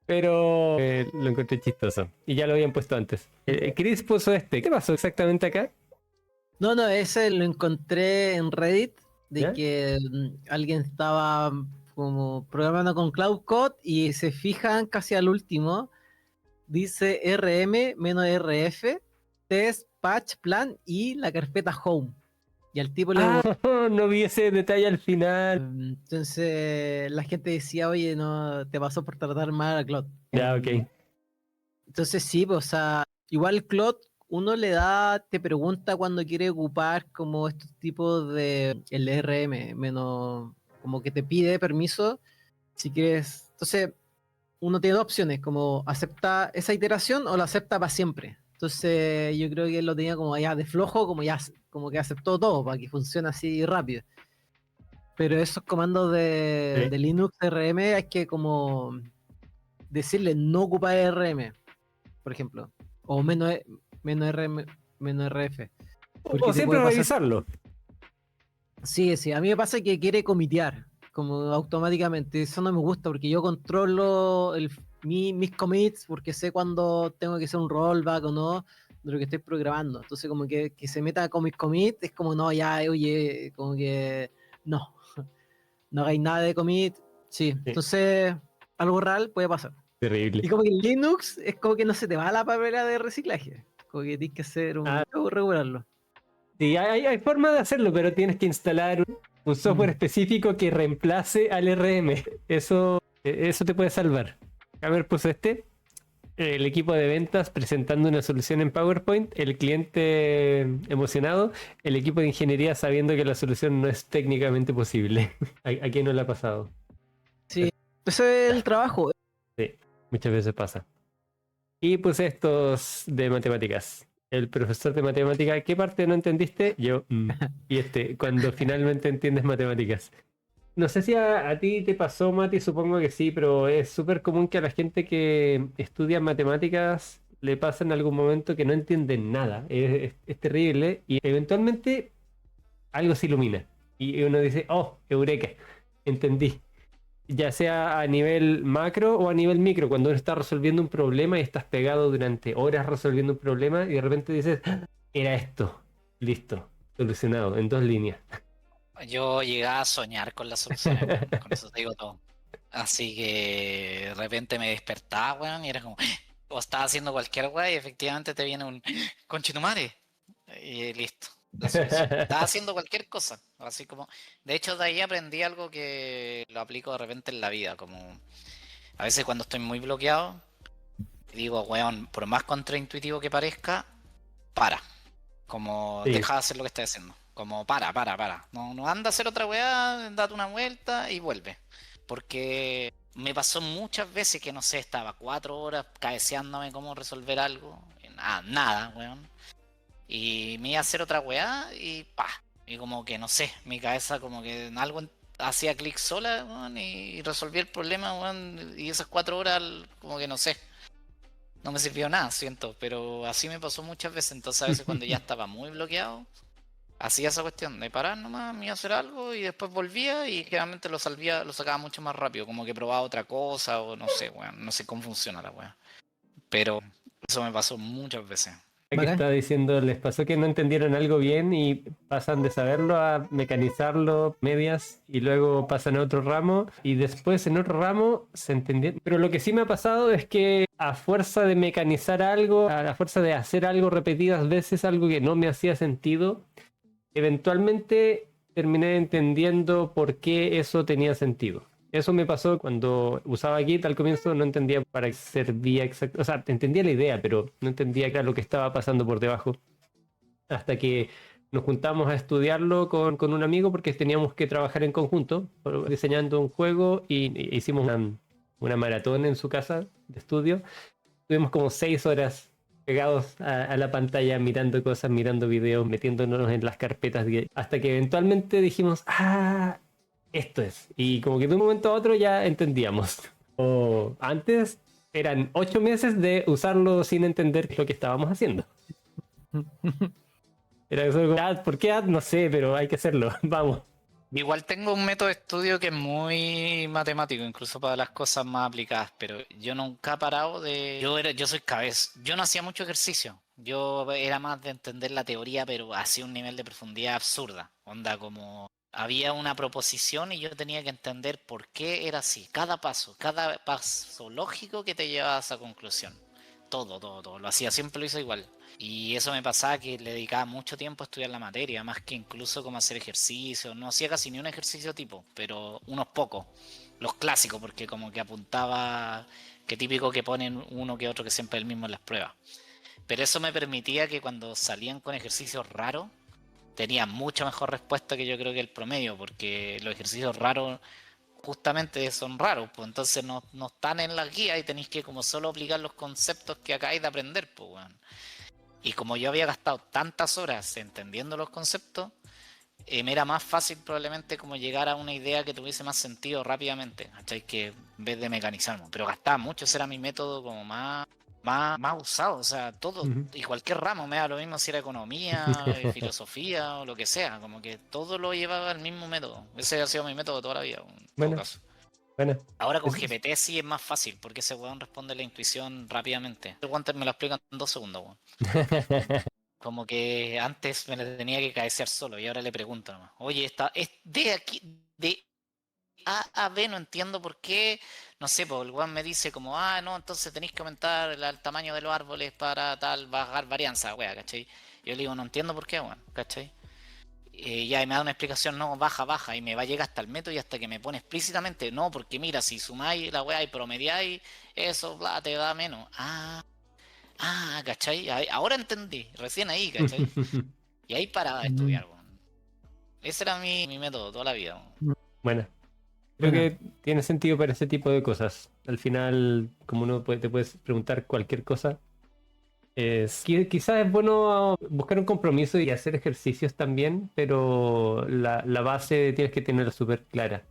Speaker 1: pero lo encontré chistoso. Y ya lo habían puesto antes. Chris puso este. ¿Qué pasó exactamente acá?
Speaker 2: No, ese lo encontré en Reddit, de
Speaker 1: ¿Ya?
Speaker 2: que alguien estaba como programando con Cloud Code y se fijan casi al último, dice RM-RF, test, patch, plan y la carpeta home. Y al tipo le
Speaker 1: Ah, no vi ese detalle al final.
Speaker 2: entonces la gente decía, oye, no, te pasó por tratar mal a Cloud.
Speaker 1: Ya, ok.
Speaker 2: Entonces sí, pues, o sea, igual Claude, uno le da, te pregunta cuando quiere ocupar como estos tipos de LRM, menos como que te pide permiso si quieres. Entonces, uno tiene dos opciones, como acepta esa iteración o la acepta para siempre. Entonces yo creo que él lo tenía como ya de flojo, como que aceptó todo para que funcione así rápido. Pero esos comandos de Linux RM hay que como decirle no ocupar RM, por ejemplo. O menos RM, menos RF. Porque
Speaker 1: O
Speaker 2: te
Speaker 1: siempre
Speaker 2: puede pasar.
Speaker 1: revisarlo.
Speaker 2: Sí, sí, a mí me pasa que quiere comitear, como automáticamente. Eso no me gusta porque yo controlo mis commits porque sé cuándo tengo que hacer un rollback o no de lo que estoy programando. Entonces, como que se meta con mis commits, es como, no, ya, oye, como que no, no hagáis nada de commit. Sí,
Speaker 1: Sí.
Speaker 2: entonces algo real puede pasar.
Speaker 1: Terrible.
Speaker 2: Y como que en Linux es como que no se te va la papelera de reciclaje. Como que tienes que hacer
Speaker 1: Ah,
Speaker 2: regularlo.
Speaker 1: sí, hay forma de hacerlo, pero tienes que instalar un software específico que reemplace al RM. Eso te puede salvar. A ver, pues el equipo de ventas presentando una solución en PowerPoint, el cliente emocionado, el equipo de ingeniería sabiendo que la solución no es técnicamente posible. ¿A quién no le ha pasado?
Speaker 2: Sí, ese es el trabajo.
Speaker 1: Sí, muchas veces pasa. Y pues estos de matemáticas. El profesor de matemáticas, ¿qué parte no entendiste? Yo, y cuando finalmente entiendes matemáticas. No sé si a ti te pasó, Mati, supongo que sí, pero es súper común que a la gente que estudia matemáticas le pasa en algún momento que no entienden nada. Es terrible y eventualmente algo se ilumina. Y uno dice, oh, eureka, entendí. Ya sea a nivel macro o a nivel micro, cuando uno está resolviendo un problema y estás pegado durante horas resolviendo un problema y de repente dices, "Ah, era esto, listo, solucionado, en 2 líneas".
Speaker 3: Yo llegaba a soñar con las soluciones, weón. Con eso te digo todo. Así que de repente me despertaba, weón, y era como, o estaba haciendo cualquier weá y efectivamente te viene un conchetumare. Y listo, la solución. Estaba haciendo cualquier cosa. Así como, de hecho, de ahí aprendí algo que lo aplico de repente en la vida. Como a veces cuando estoy muy bloqueado, digo, weón, por más contraintuitivo que parezca, para. Como
Speaker 1: Sí.
Speaker 3: deja de hacer lo que estás haciendo. Como para. No, no anda a hacer otra weá, date una vuelta y vuelve. Porque me pasó muchas veces que no sé, estaba 4 horas cabeceándome cómo resolver algo. Y nada, weón. Y me iba a hacer otra weá y pa. Y como que no sé, mi cabeza como que en algo hacía clic sola, weón, y resolví el problema, weón. Y esas 4 horas, como que no sé, no me sirvió nada, siento, pero así me pasó muchas veces, entonces a veces cuando ya estaba muy bloqueado, hacía esa cuestión de parar nomás, me iba a hacer algo y después volvía y generalmente lo sacaba mucho más rápido, como que probaba otra cosa o no sé, weón, no sé cómo funciona la weá. Pero eso me pasó muchas veces.
Speaker 1: Que
Speaker 2: Bacán.
Speaker 1: está diciendo, les pasó que no entendieron algo bien y pasan de saberlo a mecanizarlo medias y luego pasan a otro ramo y después en otro ramo se entendieron. Pero lo que sí me ha pasado es que a fuerza de mecanizar algo, a la fuerza de hacer algo repetidas veces, algo que no me hacía sentido, eventualmente terminé entendiendo por qué eso tenía sentido. Eso me pasó cuando usaba Git al comienzo, no entendía para qué servía exacto, o sea, entendía la idea, pero no entendía qué era lo que estaba pasando por debajo. Hasta que nos juntamos a estudiarlo con un amigo porque teníamos que trabajar en conjunto, diseñando un juego y hicimos una maratón en su casa de estudio. Tuvimos como 6 horas pegados a la pantalla, mirando cosas, mirando videos, metiéndonos en las carpetas, hasta que eventualmente dijimos, esto es. Y como que de un momento a otro ya entendíamos. O antes eran 8 meses de usarlo sin entender lo que estábamos haciendo. Era eso como, ¿por qué ad? No sé, pero hay que hacerlo, vamos.
Speaker 3: Igual tengo un método de estudio que es muy matemático, incluso para las cosas más aplicadas, pero yo nunca he parado de... Yo soy cabeza. Yo no hacía mucho ejercicio. Yo era más de entender la teoría, pero hacía un nivel de profundidad absurda. Onda como había una proposición y yo tenía que entender por qué era así. Cada paso lógico que te llevaba a esa conclusión. Todo. Lo hacía, siempre lo hice igual. Y eso me pasaba que le dedicaba mucho tiempo a estudiar la materia, más que incluso como hacer ejercicio. No hacía casi ni un ejercicio tipo, pero unos pocos. Los clásicos, porque como que apuntaba, que típico que ponen uno que otro que siempre es el mismo en las pruebas. Pero eso me permitía que cuando salían con ejercicios raros, tenía mucha mejor respuesta que yo creo que el promedio, porque los ejercicios raros justamente son raros, pues entonces no están en las guías y tenéis que como solo aplicar los conceptos que acabáis de aprender, pues weón. Y como yo había gastado tantas horas entendiendo los conceptos, me era más fácil probablemente como llegar a una idea que tuviese más sentido rápidamente, ¿cachai? Que en vez de mecanizarme. Pero gastaba mucho, ese era mi método como más usado, o sea, todo
Speaker 1: Ujú.
Speaker 3: y cualquier ramo me da lo mismo si era economía, filosofía o lo que sea, como que todo lo llevaba al mismo método. Ese ha sido mi método toda la vida, en todo
Speaker 1: Bueno,
Speaker 3: caso.
Speaker 1: bueno.
Speaker 3: Ahora con
Speaker 1: Es- es-
Speaker 3: GPT sí es más fácil, porque ese weón responde la intuición rápidamente. El guante me lo explica en 2 segundos, weón. Como que antes me la tenía que cabecear solo y ahora le pregunto nomás. Oye, esta es de aquí, de A a B, no entiendo por qué. No sé, pues el weón me dice como, no, entonces tenéis que aumentar el tamaño de los árboles para tal, bajar varianza, wea, ¿cachai? Yo le digo, no entiendo por qué, weón, ¿cachai? Ya y me da una explicación, no, baja, baja, y me va a llegar hasta el método y hasta que me pone explícitamente, no, porque mira, si sumáis la weá y promediáis, eso, bla, te da menos. ¿Cachai? Ahora entendí, recién ahí, ¿cachai? Y ahí paraba de estudiar, weón. Ese era mi método toda la vida, weón.
Speaker 1: Bueno, creo
Speaker 2: Buena.
Speaker 1: que tiene sentido para ese tipo de cosas. Al final, como te puedes preguntar cualquier cosa, quizás es bueno buscar un compromiso y hacer ejercicios también, pero la base tienes que tenerla súper clara.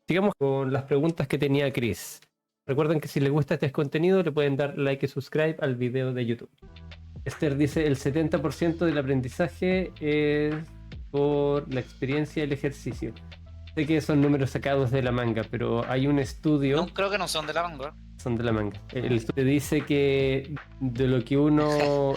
Speaker 1: Sigamos con las preguntas que tenía Chris. Recuerden que si les gusta este contenido, le pueden dar like y subscribe al video de YouTube. Esther dice, el 70% del aprendizaje es por la experiencia y el ejercicio. Sé que son números sacados de la manga, pero hay un estudio,
Speaker 3: No, creo que no son de la manga.
Speaker 1: son de la manga. El estudio dice que de lo que uno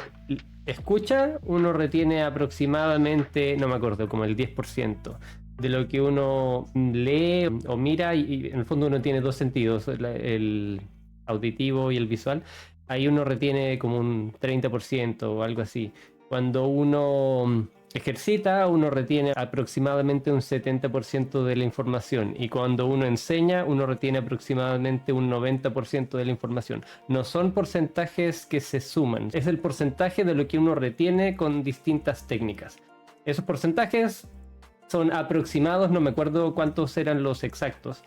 Speaker 1: escucha, uno retiene aproximadamente, no me acuerdo, como el 10%. De lo que uno lee o mira, y en el fondo uno tiene dos sentidos, el auditivo y el visual. Ahí uno retiene como un 30% o algo así. Cuando uno ejercita, uno retiene aproximadamente un 70% de la información, y cuando uno enseña, uno retiene aproximadamente un 90% de la información. No son porcentajes que se suman, es el porcentaje de lo que uno retiene con distintas técnicas. Esos porcentajes son aproximados, no me acuerdo cuántos eran los exactos.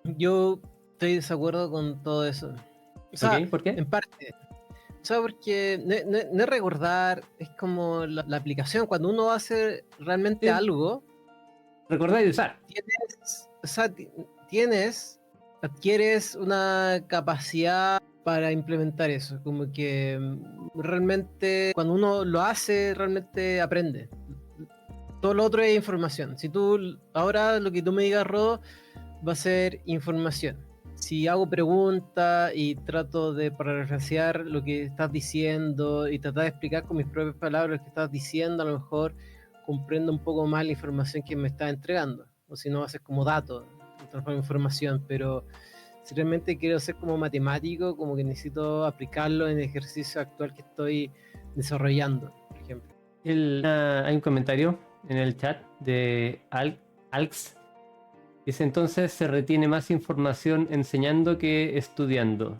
Speaker 2: Yo estoy de desacuerdo con todo eso. O sea,
Speaker 1: ¿Ok? ¿Por qué?
Speaker 2: en parte. O sea, porque no es recordar, es como la aplicación. Cuando uno hace realmente
Speaker 1: Sí,
Speaker 2: algo,
Speaker 1: recordar y usar.
Speaker 2: o sea, adquieres una capacidad para implementar eso. Como que realmente, cuando uno lo hace, realmente aprende. Todo lo otro es información. Si tú, ahora lo que tú me digas, Rodo, va a ser información. Si hago preguntas y trato de parafrasear lo que estás diciendo y tratar de explicar con mis propias palabras lo que estás diciendo, a lo mejor comprendo un poco más la información que me estás entregando. O si no, va a ser como datos, transformar información. Pero si realmente quiero ser como matemático, como que necesito aplicarlo en el ejercicio actual que estoy desarrollando, por ejemplo.
Speaker 1: Hay un comentario en el chat de Alx. Dice, entonces se retiene más información enseñando que estudiando.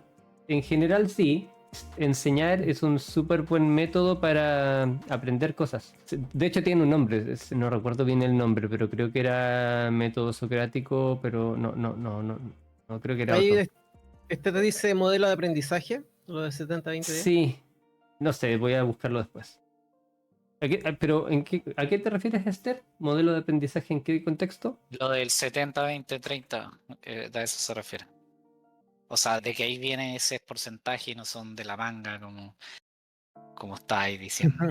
Speaker 1: En general sí, enseñar es un súper buen método para aprender cosas. De hecho tiene un nombre, no recuerdo bien el nombre, pero creo que era método socrático, pero no creo que era
Speaker 2: Ahí
Speaker 1: otro.
Speaker 2: este te dice modelo de aprendizaje, lo de 70-20-10.
Speaker 1: Sí, no sé, voy a buscarlo después. Pero ¿a qué te refieres, Esther? ¿Modelo de aprendizaje en qué contexto?
Speaker 3: Lo del 70-20-30, a eso se refiere. O sea, de que ahí viene ese porcentaje y no son de la manga como estáis diciendo.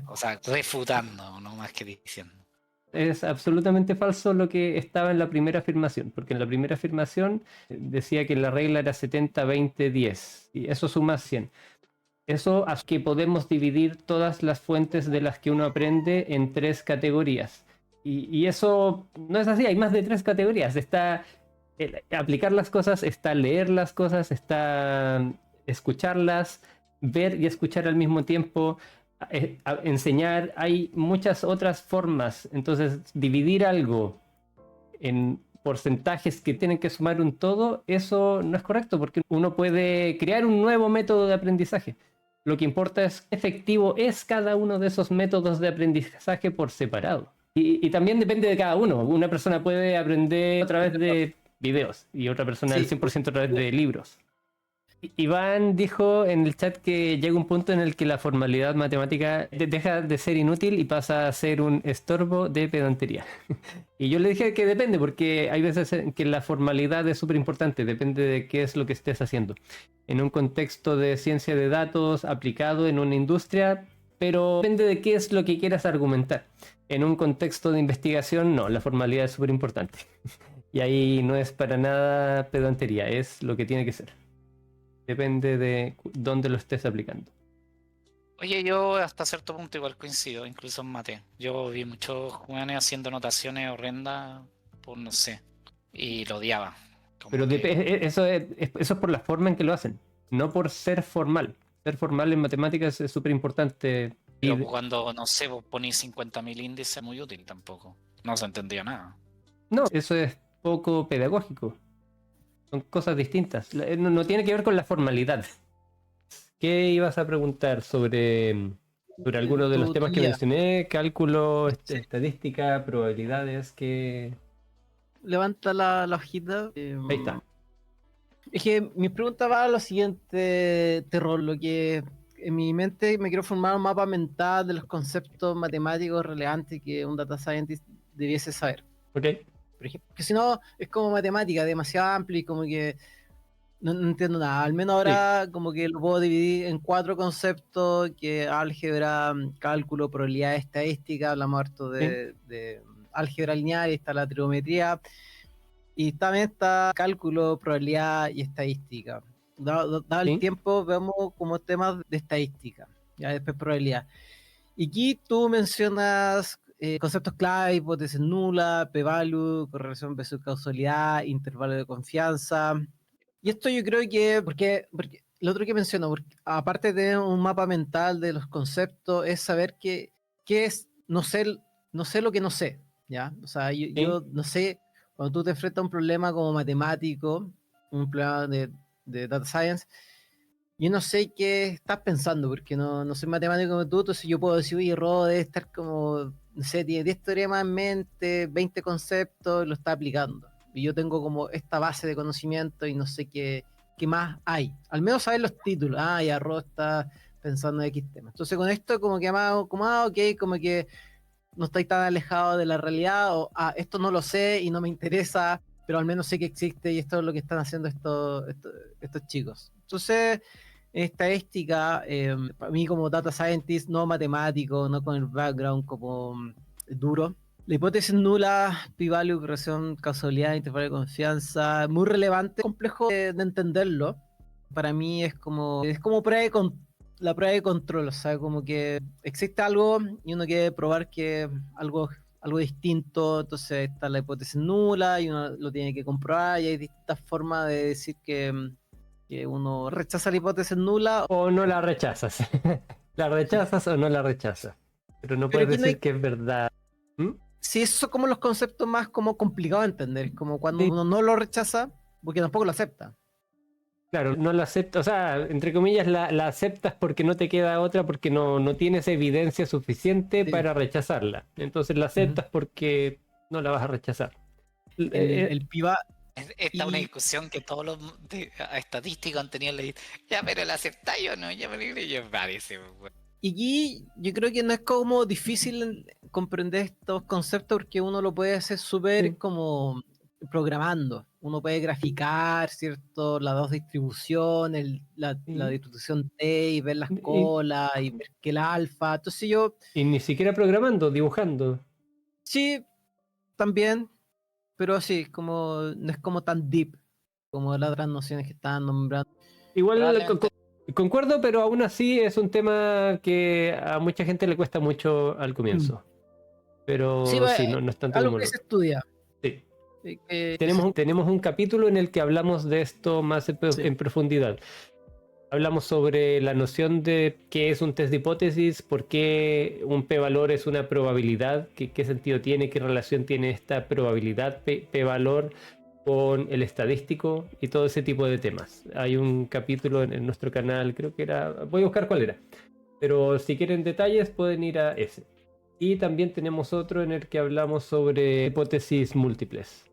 Speaker 3: O sea, refutando, no más que diciendo.
Speaker 1: Es absolutamente falso lo que estaba en la primera afirmación, porque en la primera afirmación decía que la regla era 70-20-10 y eso suma 100. Eso hace que podemos dividir todas las fuentes de las que uno aprende en tres categorías. Y eso no es así, hay más de tres categorías. Está aplicar las cosas, está leer las cosas, está escucharlas, ver y escuchar al mismo tiempo, enseñar. Hay muchas otras formas. Entonces, dividir algo en porcentajes que tienen que sumar un todo, eso no es correcto, porque uno puede crear un nuevo método de aprendizaje. Lo que importa es qué efectivo es cada uno de esos métodos de aprendizaje por separado. Y también depende de cada uno. Una persona puede aprender a través de videos y otra persona al 100% a través de libros. Iván dijo en el chat que llega un punto en el que la formalidad matemática deja de ser inútil y pasa a ser un estorbo de pedantería. Y yo le dije que depende, porque hay veces en que la formalidad es súper importante, depende de qué es lo que estés haciendo. En un contexto de ciencia de datos aplicado en una industria, pero depende de qué es lo que quieras argumentar. En un contexto de investigación, no, la formalidad es súper importante. Y ahí no es para nada pedantería, es lo que tiene que ser. Depende de dónde lo estés aplicando.
Speaker 3: Oye, yo hasta cierto punto igual coincido, incluso en mate. Yo vi muchos jóvenes haciendo anotaciones horrendas por no sé, y lo odiaba. Como
Speaker 1: Pero
Speaker 3: que-
Speaker 1: eso es por la forma en que lo hacen, no por ser formal. Ser formal en matemáticas es súper importante.
Speaker 3: pero cuando, no sé, vos ponís 50.000 índices, muy útil tampoco. No se entendía nada.
Speaker 1: No, eso es poco pedagógico. Son cosas distintas. No tiene que ver con la formalidad. ¿Qué ibas a preguntar sobre algunos de los
Speaker 2: Tu
Speaker 1: temas que
Speaker 2: guía.
Speaker 1: mencioné? Cálculo,
Speaker 2: Sí.
Speaker 1: estadística, probabilidades, que...
Speaker 2: Levanta la hojita.
Speaker 1: Ahí está.
Speaker 2: Es que mi pregunta va a lo siguiente, Terror, lo que en mi mente me quiero formar un mapa mental de los conceptos matemáticos relevantes que un data scientist debiese saber.
Speaker 1: Ok.
Speaker 2: Por ejemplo, que si no es como matemática, demasiado amplio y como que no entiendo nada. Al menos
Speaker 1: Sí.
Speaker 2: ahora como que lo puedo dividir en 4 conceptos, que álgebra, cálculo, probabilidad, estadística, hablamos harto
Speaker 1: Sí.
Speaker 2: de álgebra lineal, y está la trigonometría, y también está cálculo, probabilidad y estadística. Dado el
Speaker 1: Sí.
Speaker 2: tiempo, vemos como temas de estadística, ya después probabilidad. Y aquí tú mencionas conceptos clave, hipótesis nula, p-value, correlación versus causalidad, intervalo de confianza. Y esto yo creo que, porque lo otro que menciono, aparte de un mapa mental de los conceptos, es saber qué es no sé lo que no sé, ¿ya? O sea,
Speaker 1: Sí.
Speaker 2: yo no sé, cuando tú te enfrentas a un problema como matemático, un problema de data science, yo no sé qué estás pensando, porque no soy matemático como tú, entonces yo puedo decir, oye, Rodo debe estar como, no sé, tiene 10 teoremas en mente, 20 conceptos, y lo está aplicando. Y yo tengo como esta base de conocimiento y no sé qué más hay. Al menos saber los títulos. Ah, ya Rodo está pensando en X tema. Entonces con esto como que ok, como que no estoy tan alejado de la realidad, o esto no lo sé y no me interesa, pero al menos sé que existe y esto es lo que están haciendo estos chicos. Entonces, en estadística, para mí como data scientist, no matemático, no con el background como duro, la hipótesis nula, p-value, correlación, causalidad, intervalo de confianza, muy relevante, complejo de entenderlo. Para mí es como la prueba de control, o sea, como que existe algo y uno quiere probar que algo distinto, entonces está la hipótesis nula y uno lo tiene que comprobar y hay distintas formas de decir que uno rechaza la hipótesis nula.
Speaker 1: O no la rechazas. La rechazas o no la rechazas. Pero no
Speaker 2: Pero
Speaker 1: puedes
Speaker 2: aquí no
Speaker 1: decir
Speaker 2: hay,
Speaker 1: que es verdad. ¿Mm?
Speaker 2: sí, esos son como los conceptos más como complicados de entender, como cuando
Speaker 1: Sí,
Speaker 2: uno no lo rechaza porque tampoco lo acepta.
Speaker 1: claro, no la aceptas. O sea, entre comillas, la aceptas porque no te queda otra, porque no tienes evidencia suficiente
Speaker 2: Sí.
Speaker 1: para rechazarla. Entonces la
Speaker 2: Ujú.
Speaker 1: aceptas porque no la vas a rechazar.
Speaker 2: El piva
Speaker 3: Esta es una
Speaker 2: y
Speaker 3: discusión que todos los estadísticos han tenido. Ya, pero ¿la aceptáis o no? Ya, pero yo parece, pues,
Speaker 2: Y aquí yo creo que no es como difícil comprender estos conceptos porque uno lo puede hacer súper
Speaker 1: Sí,
Speaker 2: como programando. Uno puede graficar, ¿cierto? Las dos distribuciones, la
Speaker 1: sí.
Speaker 2: distribución T y ver las
Speaker 1: Y,
Speaker 2: colas y ver que el alfa. Entonces yo,
Speaker 1: y ni siquiera programando, dibujando.
Speaker 2: sí, también, pero sí, como, no es como tan deep como las otras nociones que estaban nombrando.
Speaker 1: Igual
Speaker 3: probablemente.
Speaker 1: concuerdo, pero aún así es un tema que a mucha gente le cuesta mucho al comienzo.
Speaker 2: Sí,
Speaker 1: Pero sí, no es tanto
Speaker 2: algo
Speaker 1: como
Speaker 2: que
Speaker 1: lo
Speaker 2: se
Speaker 1: otro.
Speaker 2: estudia.
Speaker 1: Sí.
Speaker 2: Que se
Speaker 1: Tenemos un capítulo en el que hablamos de esto más
Speaker 2: sí.
Speaker 1: en profundidad. Hablamos sobre la noción de qué es un test de hipótesis, por qué un p-valor es una probabilidad, qué sentido tiene, qué relación tiene esta probabilidad p-valor con el estadístico y todo ese tipo de temas. Hay un capítulo en nuestro canal, creo que era, voy a buscar cuál era, pero si quieren detalles pueden ir a ese. Y también tenemos otro en el que hablamos sobre hipótesis múltiples.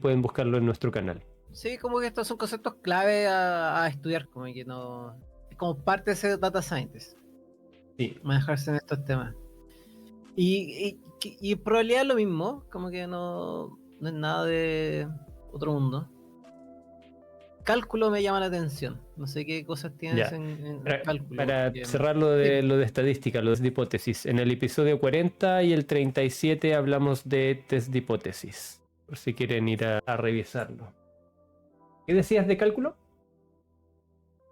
Speaker 1: Pueden buscarlo en nuestro canal.
Speaker 2: Sí, como que estos son conceptos clave a estudiar, como que no... Es como parte de ser data scientist,
Speaker 1: Sí.
Speaker 2: manejarse en estos temas. Y probabilidad es lo mismo, como que no es nada de otro mundo. Cálculo me llama la atención. No sé qué cosas tienes
Speaker 1: Ya.
Speaker 2: en
Speaker 1: Para,
Speaker 2: cálculo.
Speaker 1: para
Speaker 2: porque-
Speaker 1: cerrar
Speaker 2: Sí,
Speaker 1: lo de estadística, lo de hipótesis. En el episodio 40 y el 37 hablamos de test de hipótesis. Por si quieren ir a revisarlo. ¿Qué decías de cálculo?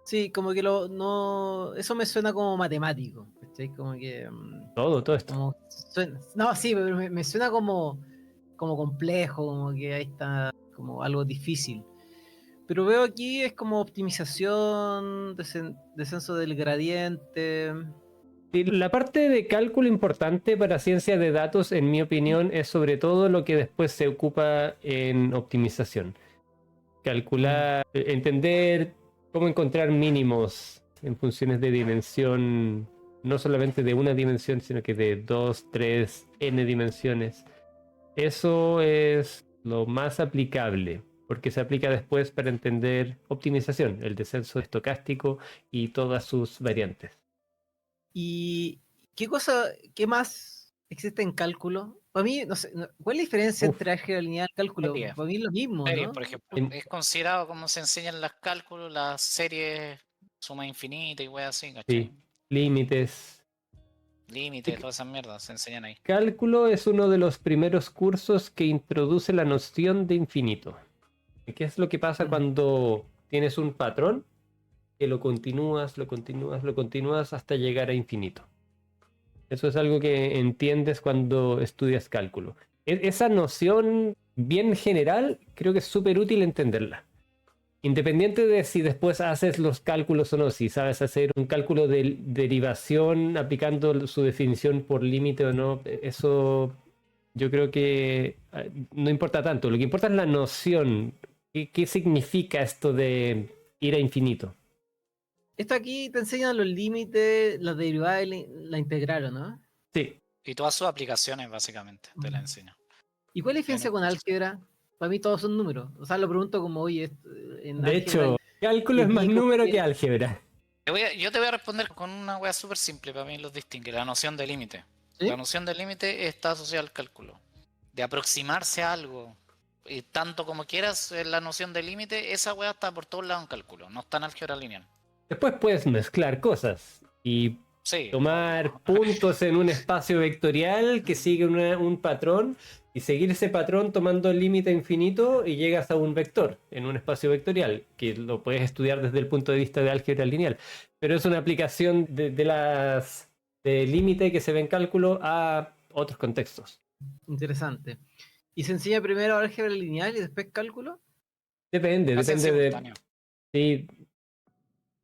Speaker 2: sí, como que no. Eso me suena como matemático. ¿Cachai? Como que.
Speaker 1: Todo esto.
Speaker 2: No, sí, pero me suena como complejo, como que ahí está como algo difícil. Pero veo aquí es como optimización, descenso del gradiente.
Speaker 1: Y la parte de cálculo importante para ciencia de datos, en mi opinión, es sobre todo lo que después se ocupa en optimización. Calcular, entender cómo encontrar mínimos en funciones de dimensión, no solamente de una dimensión, sino que de dos, tres, n dimensiones. Eso es lo más aplicable, porque se aplica después para entender optimización, el descenso estocástico y todas sus variantes.
Speaker 2: ¿Y qué más existe en cálculo? Para mí, no sé, ¿cuál es la diferencia
Speaker 1: Uf,
Speaker 2: entre álgebra lineal y cálculo?
Speaker 3: Series,
Speaker 2: Para mí es lo mismo,
Speaker 3: series,
Speaker 2: ¿no?
Speaker 3: por ejemplo.
Speaker 1: em,
Speaker 3: Es considerado como se enseñan los cálculos, las series, suma infinita y weas así, ¿cachai?
Speaker 1: sí, límites.
Speaker 3: Límites, todas esas mierdas se enseñan ahí.
Speaker 1: Cálculo es uno de los primeros cursos que introduce la noción de infinito. ¿Qué es lo que pasa
Speaker 2: Mm.
Speaker 1: cuando tienes un patrón que lo continúas, lo continúas hasta llegar a infinito? Eso es algo que entiendes cuando estudias cálculo. Esa noción bien general creo que es súper útil entenderla. Independiente de si después haces los cálculos o no, si sabes hacer un cálculo de derivación aplicando su definición por límite o no, eso yo creo que no importa tanto. Lo que importa es la noción. ¿Qué significa esto de ir a infinito?
Speaker 2: Esto aquí te enseñan los límites, las derivadas y la integral, ¿o no?
Speaker 1: Sí,
Speaker 3: Y todas sus aplicaciones, básicamente, te las enseño.
Speaker 2: ¿Y cuál es la
Speaker 3: En
Speaker 2: diferencia con álgebra? Para mí todos son números. O sea, lo pregunto como, oye, en
Speaker 1: de
Speaker 2: álgebra
Speaker 1: hecho, cálculo
Speaker 2: y
Speaker 1: es más
Speaker 2: aquí
Speaker 1: número que álgebra.
Speaker 3: Yo te voy a responder con una wea súper simple, para mí los distingue, la noción de límite. La
Speaker 2: ¿sí?
Speaker 3: noción de límite está asociada al cálculo. De aproximarse a algo, y tanto como quieras, la noción de límite, esa wea está por todos lados en cálculo, no está en álgebra lineal.
Speaker 1: Después puedes mezclar cosas y
Speaker 3: Sí,
Speaker 1: tomar
Speaker 3: obvio.
Speaker 1: puntos en un espacio vectorial que sigue un patrón y seguir ese patrón tomando el límite infinito y llegas a un vector en un espacio vectorial, que lo puedes estudiar desde el punto de vista de álgebra lineal. Pero es una aplicación de las de límite que se ve en cálculo a otros contextos.
Speaker 2: Interesante. ¿Y se enseña primero álgebra lineal y después cálculo?
Speaker 3: Casi en
Speaker 1: Depende de...
Speaker 3: simultáneo.
Speaker 1: Sí,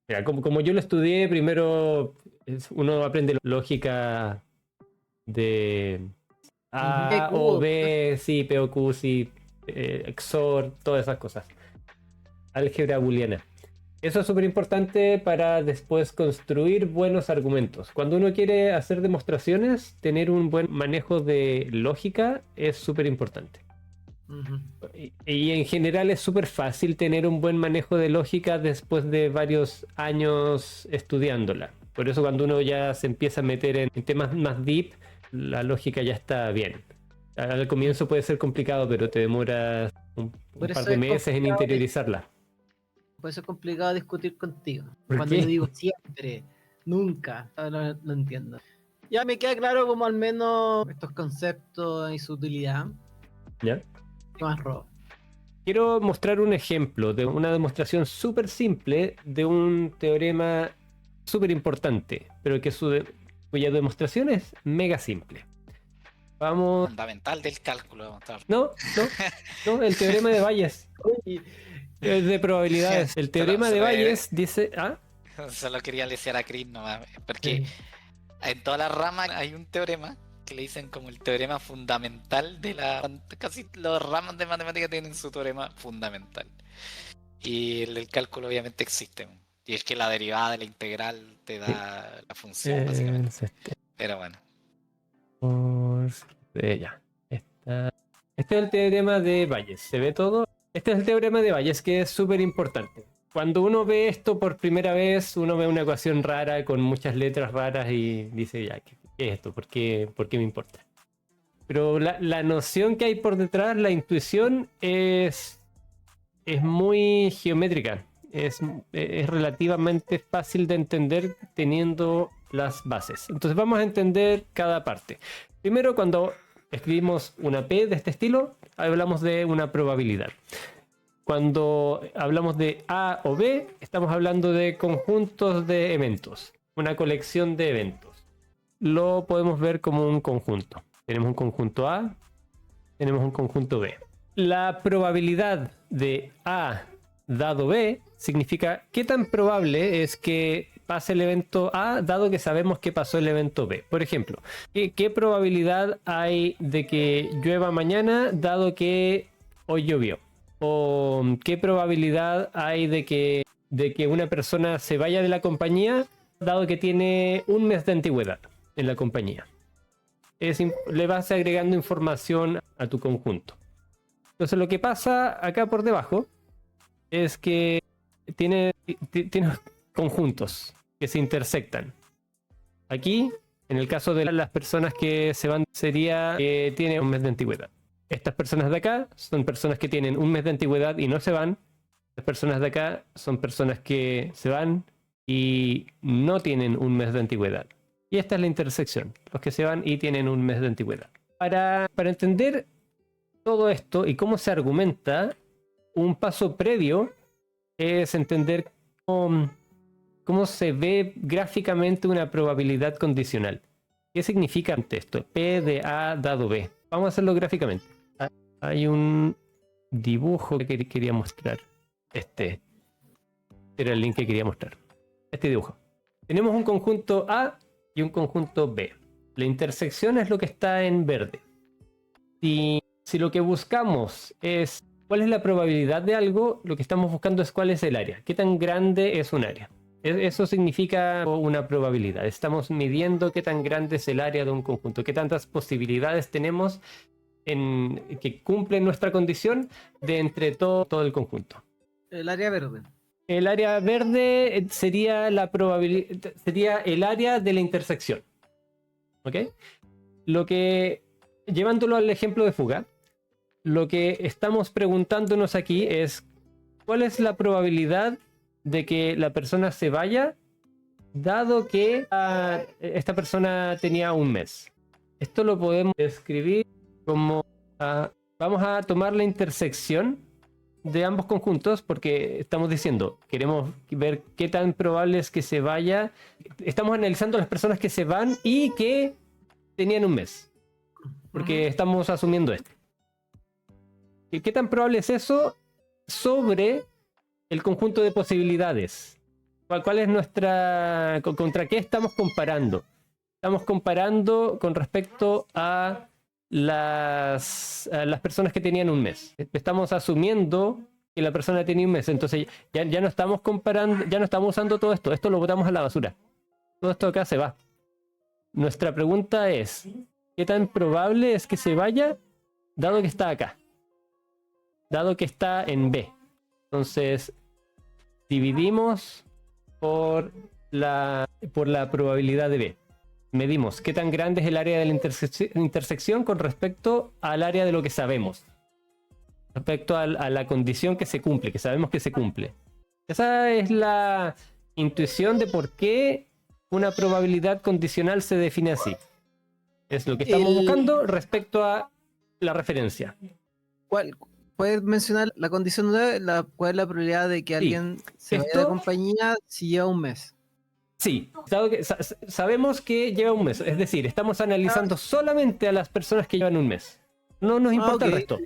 Speaker 1: mira, como yo lo estudié, primero uno aprende lógica de A o
Speaker 2: PQ,
Speaker 1: B, sí, P o Q, sí, XOR, todas esas cosas. Álgebra booleana. Eso es súper importante para después construir buenos argumentos. Cuando uno quiere hacer demostraciones, tener un buen manejo de lógica es súper importante.
Speaker 2: ujú.
Speaker 1: Y en general es súper fácil tener un buen manejo de lógica después de varios años estudiándola. Por eso cuando uno ya se empieza a meter en temas más deep, la lógica ya está bien. Al comienzo puede ser complicado, pero te demoras un
Speaker 2: Por
Speaker 1: par
Speaker 2: eso
Speaker 1: de
Speaker 2: es
Speaker 1: meses en
Speaker 2: complicado,
Speaker 1: interiorizarla.
Speaker 2: por eso es complicado discutir contigo.
Speaker 1: ¿Por
Speaker 2: Cuando yo
Speaker 1: qué?
Speaker 2: digo siempre, nunca, no entiendo. Ya me queda claro como al menos estos conceptos y su utilidad.
Speaker 1: ¿Ya?
Speaker 2: ¿Qué más robo?
Speaker 1: Quiero mostrar un ejemplo de una demostración súper simple de un teorema súper importante, pero que cuya demostración es mega simple. Vamos.
Speaker 3: Fundamental del cálculo. Vamos a estar.
Speaker 1: No, el teorema de Bayes.
Speaker 2: Oye,
Speaker 1: Es de probabilidades. El teorema de Bayes dice. Ah,
Speaker 3: Solo quería decir a Chris nomás, porque en todas las ramas hay un teorema que le dicen como el teorema fundamental de la... Casi los ramas de matemática tienen su teorema fundamental. Y el cálculo obviamente existe. Y es que la derivada de la integral te da la función, básicamente.
Speaker 1: es este.
Speaker 3: Pero bueno.
Speaker 1: Ya. Este es el teorema de Bayes. ¿Se ve todo? Este es el teorema de Bayes, que es súper importante. Cuando uno ve esto por primera vez, uno ve una ecuación rara con muchas letras raras y dice, ya, ¿qué es esto? ¿Por qué me importa? Pero la noción que hay por detrás, la intuición, es muy geométrica. Es relativamente fácil de entender teniendo las bases. Entonces vamos a entender cada parte. Primero, cuando escribimos una P de este estilo, hablamos de una probabilidad. Cuando hablamos de A o B, estamos hablando de conjuntos de eventos, una colección de eventos. Lo podemos ver como un conjunto. Tenemos un conjunto A, tenemos un conjunto B. La probabilidad de A dado B significa qué tan probable es que pase el evento A dado que sabemos que pasó el evento B. Por ejemplo, ¿qué probabilidad hay de que llueva mañana dado que hoy llovió? ¿O qué probabilidad hay de que una persona se vaya de la compañía dado que tiene un mes de antigüedad en la compañía? Le vas agregando información a tu conjunto. Entonces lo que pasa acá por debajo es que tiene conjuntos que se intersectan. Aquí, en el caso de las personas que se van, sería que tiene un mes de antigüedad. Estas personas de acá son personas que tienen un mes de antigüedad y no se van. Las personas de acá son personas que se van y no tienen un mes de antigüedad. Y esta es la intersección, los que se van y tienen un mes de antigüedad. Para entender todo esto y cómo se argumenta, un paso previo es entender cómo se ve gráficamente una probabilidad condicional. ¿Qué significa esto? P de A dado B. Vamos a hacerlo gráficamente. Hay un dibujo que quería mostrar. Este era el link que quería mostrar. Este dibujo. Tenemos un conjunto A y un conjunto B. La intersección es lo que está en verde. Si lo que buscamos es cuál es la probabilidad de algo, lo que estamos buscando es cuál es el área. ¿Qué tan grande es un área? Eso significa una probabilidad. Estamos midiendo qué tan grande es el área de un conjunto, qué tantas posibilidades tenemos que cumplen nuestra condición de entre todo el conjunto.
Speaker 2: El área verde.
Speaker 1: El área verde sería sería el área de la intersección. ¿Ok? Llevándolo al ejemplo de fuga, lo que estamos preguntándonos aquí es ¿cuál es la probabilidad de que la persona se vaya dado que esta persona tenía un mes? Esto lo podemos escribir como vamos a tomar la intersección de ambos conjuntos porque estamos diciendo, queremos ver qué tan probable es que se vaya. Estamos analizando las personas que se van y que tenían un mes, porque estamos asumiendo esto. ¿Qué tan probable es eso sobre el conjunto de posibilidades? ¿Cuál es contra qué estamos comparando? Estamos comparando con respecto a las personas que tenían un mes. Estamos asumiendo que la persona tenía un mes. Entonces ya no estamos comparando, ya no estamos usando todo esto. Esto lo botamos a la basura. Todo esto acá se va. Nuestra pregunta es, ¿qué tan probable es que se vaya dado que está acá? Dado que está en B. Entonces dividimos por la probabilidad de B. Medimos qué tan grande es el área de la intersección con respecto al área de lo que sabemos. Respecto a la condición que se cumple, que sabemos que se cumple. Esa es la intuición de por qué una probabilidad condicional se define así. Es lo que estamos buscando respecto a la referencia.
Speaker 2: ¿Puedes mencionar la condición de cuál es la probabilidad de que alguien se vaya de compañía si lleva un mes?
Speaker 1: Sí, dado que sabemos que lleva un mes, es decir, estamos analizando solamente a las personas que llevan un mes. No nos importa el resto.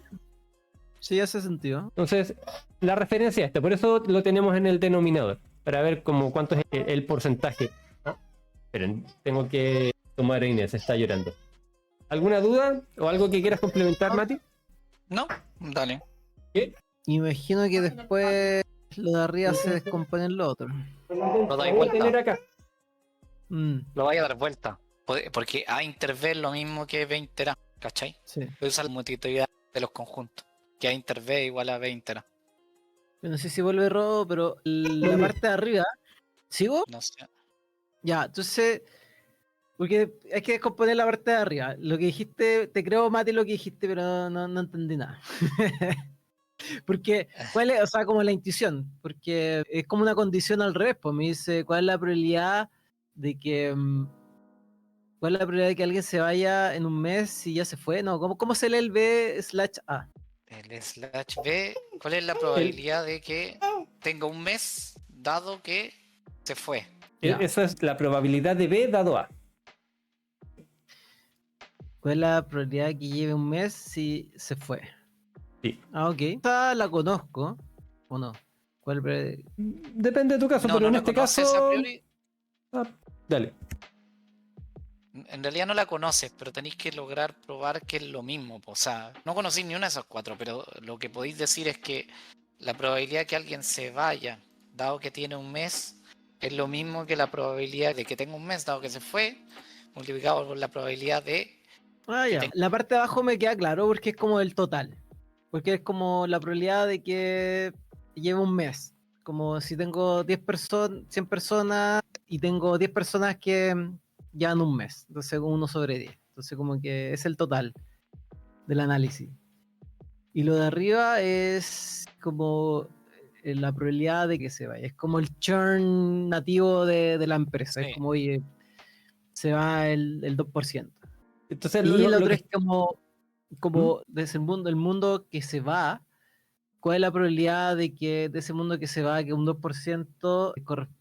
Speaker 2: Sí, hace sentido.
Speaker 1: Entonces, la referencia esta, por eso lo tenemos en el denominador, para ver cuánto es el porcentaje. Esperen, tengo que tomar a Inés, está llorando. ¿Alguna duda o algo que quieras complementar, Mati?
Speaker 3: No, dale.
Speaker 1: ¿Qué?
Speaker 2: Imagino que después lo de arriba se descompone en lo otro.
Speaker 3: Lo dais vuelta.
Speaker 1: Tener acá.
Speaker 3: Lo vais a dar vuelta. Porque A inter B es lo mismo que B inter A, ¿cachai?
Speaker 2: Sí.
Speaker 3: Puedes usar la mutatividad de los conjuntos, que A inter B igual a B inter A.
Speaker 2: No sé si vuelve robo, pero la parte de arriba. ¿Sigo?
Speaker 3: No sé.
Speaker 2: Ya, entonces. Porque hay que descomponer la parte de arriba. Lo que dijiste, te creo, Mati, lo que dijiste, pero no entendí nada. Porque, ¿cuál es? O sea, como la intuición. Porque es como una condición al revés. Pues me dice, ¿cuál es la probabilidad de que. ¿Cuál es la probabilidad de que alguien se vaya en un mes si ya se fue? No, ¿cómo se lee el B/A?
Speaker 3: El slash B, ¿cuál es la
Speaker 1: El-
Speaker 3: probabilidad de que tenga un mes dado que se fue?
Speaker 2: Ya.
Speaker 1: Eso es la probabilidad de B dado A.
Speaker 2: ¿Cuál es la probabilidad de que lleve un mes si se fue?
Speaker 1: Sí.
Speaker 2: Ah, ok. Esta la conozco, ¿o no? ¿Cuál
Speaker 1: Depende de tu caso,
Speaker 3: No,
Speaker 1: pero
Speaker 3: no
Speaker 1: en
Speaker 3: la
Speaker 1: este
Speaker 3: conoces a
Speaker 1: caso.
Speaker 3: priori.
Speaker 1: Ah, dale.
Speaker 3: En realidad no la conoces, pero tenéis que lograr probar que es lo mismo. O sea, no conocéis ni una de esas cuatro, pero lo que podéis decir es que la probabilidad que alguien se vaya, dado que tiene un mes, es lo mismo que la probabilidad de que tenga un mes, dado que se fue, multiplicado por la probabilidad de
Speaker 2: Ah,
Speaker 3: que
Speaker 2: ya.
Speaker 3: tenga.
Speaker 2: La parte de abajo me queda claro porque es como el total. Porque es como la probabilidad de que lleve un mes. Como si tengo 10 personas, 100 personas y tengo 10 personas que llevan un mes. Entonces, 1/10. Entonces, como que es el total del análisis. Y lo de arriba es como la probabilidad de que se vaya. Es como el churn nativo de la empresa. Es
Speaker 3: Sí.
Speaker 2: como, oye, se va el 2%.
Speaker 1: Entonces,
Speaker 2: Y el
Speaker 1: lo
Speaker 2: otro
Speaker 1: que.
Speaker 2: es como desde el mundo que se va, ¿cuál es la probabilidad de que de ese mundo que se va, que un 2%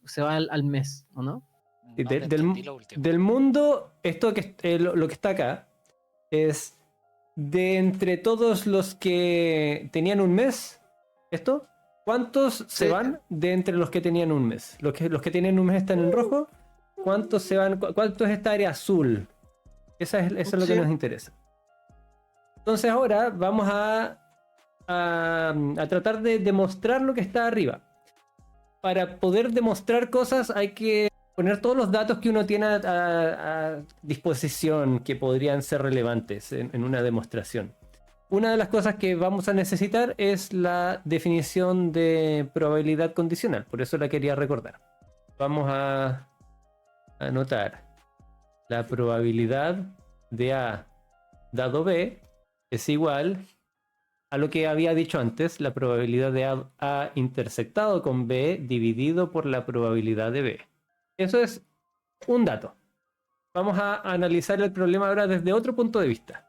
Speaker 2: se va al mes, ¿o no?
Speaker 1: Sí,
Speaker 3: No te entendí lo último.
Speaker 1: del mundo, esto que lo que está acá es de entre todos los que tenían un mes, ¿esto? ¿Cuántos se
Speaker 2: Sí.
Speaker 1: van de entre los que tenían un mes? Los que tienen un mes están en rojo. ¿Cuántos se van? ¿Cuánto es esta área azul? Eso es lo que
Speaker 2: Sí.
Speaker 1: nos interesa. Entonces ahora vamos a tratar de demostrar lo que está arriba. Para poder demostrar cosas hay que poner todos los datos que uno tiene a disposición que podrían ser relevantes en una demostración. Una de las cosas que vamos a necesitar es la definición de probabilidad condicional, por eso la quería recordar. Vamos a anotar la probabilidad de A dado B es igual a lo que había dicho antes, la probabilidad de A intersectado con B dividido por la probabilidad de B. Eso es un dato. Vamos a analizar el problema ahora desde otro punto de vista.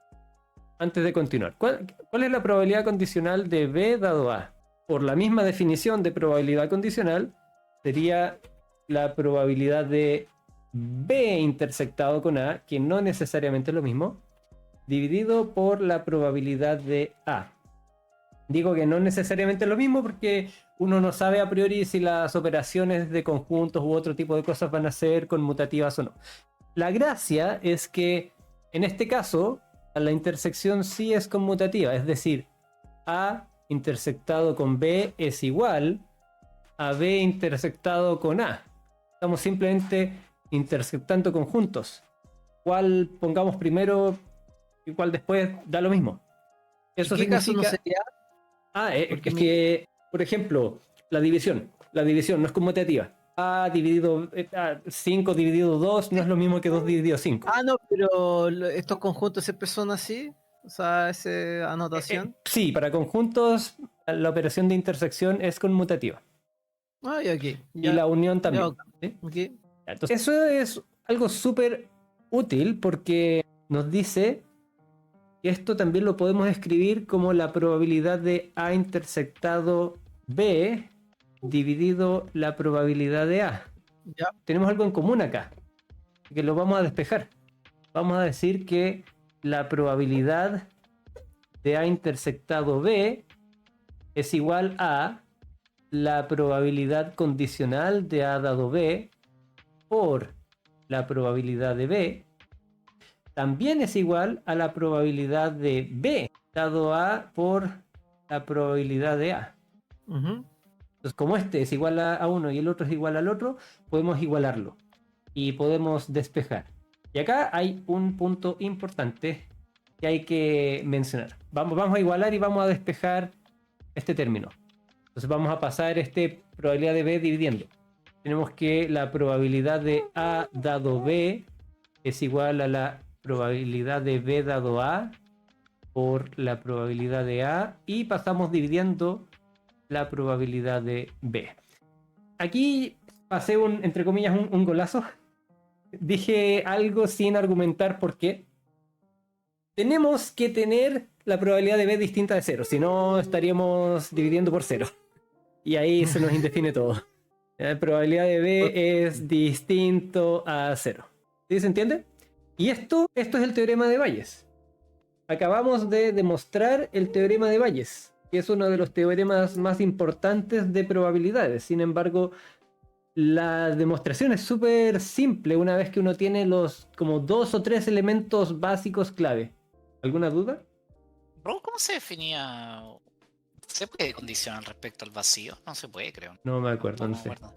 Speaker 1: Antes de continuar, ¿cuál es la probabilidad condicional de B dado A? Por la misma definición de probabilidad condicional, sería la probabilidad de B intersectado con A, que no necesariamente es lo mismo, dividido por la probabilidad de A. Digo que no necesariamente es lo mismo porque uno no sabe a priori si las operaciones de conjuntos u otro tipo de cosas van a ser conmutativas o no. La gracia es que en este caso la intersección sí es conmutativa, es decir, A intersectado con B es igual a B intersectado con A. Estamos simplemente intersectando conjuntos. ¿Cuál pongamos primero y cuál después? Da lo mismo. Eso
Speaker 2: ¿En qué caso no
Speaker 1: significa...
Speaker 2: sería? Porque
Speaker 1: es que, por ejemplo, la división no es conmutativa. A dividido 5 dividido 2 no es lo mismo que 2 dividido 5.
Speaker 2: No, pero estos conjuntos siempre son así. O sea, esa anotación.
Speaker 1: Sí, para conjuntos la operación de intersección es conmutativa.
Speaker 2: Ya, ok.
Speaker 1: Y la unión también.
Speaker 2: Ya,
Speaker 1: ¿Sí?
Speaker 2: ok.
Speaker 1: Entonces, eso es algo súper útil porque nos dice que esto también lo podemos escribir como la probabilidad de A intersectado B dividido la probabilidad de A.
Speaker 2: Ya.
Speaker 1: Tenemos algo en común acá, que lo vamos a despejar. Vamos a decir que la probabilidad de A intersectado B es igual a la probabilidad condicional de A dado B por la probabilidad de B también es igual a la probabilidad de B dado A por la probabilidad de A.
Speaker 2: Ujú.
Speaker 1: Entonces, como este es igual a uno y el otro es igual al otro, podemos igualarlo y podemos despejar. Y acá hay un punto importante que hay que mencionar. Vamos a igualar y vamos a despejar este término. Entonces vamos a pasar probabilidad de B dividiendo. Tenemos que la probabilidad de A dado B es igual a la probabilidad de B dado A por la probabilidad de A, y pasamos dividiendo la probabilidad de B. Aquí pasé entre comillas, un golazo. Dije algo sin argumentar por qué. Tenemos que tener la probabilidad de B distinta de 0, si no estaríamos dividiendo por 0. Y ahí se nos indefine todo. La probabilidad de B es distinto a 0. ¿Sí se entiende? Y esto es el teorema de Bayes. Acabamos de demostrar el teorema de Bayes, que es uno de los teoremas más importantes de probabilidades. Sin embargo, la demostración es súper simple una vez que uno tiene los como 2 o 3 elementos básicos clave. ¿Alguna duda?
Speaker 3: Bro, ¿cómo se definía? ¿Se puede condicionar respecto al vacío? No se puede, creo.
Speaker 1: No me acuerdo, no
Speaker 3: me
Speaker 1: sé.
Speaker 3: acuerdo.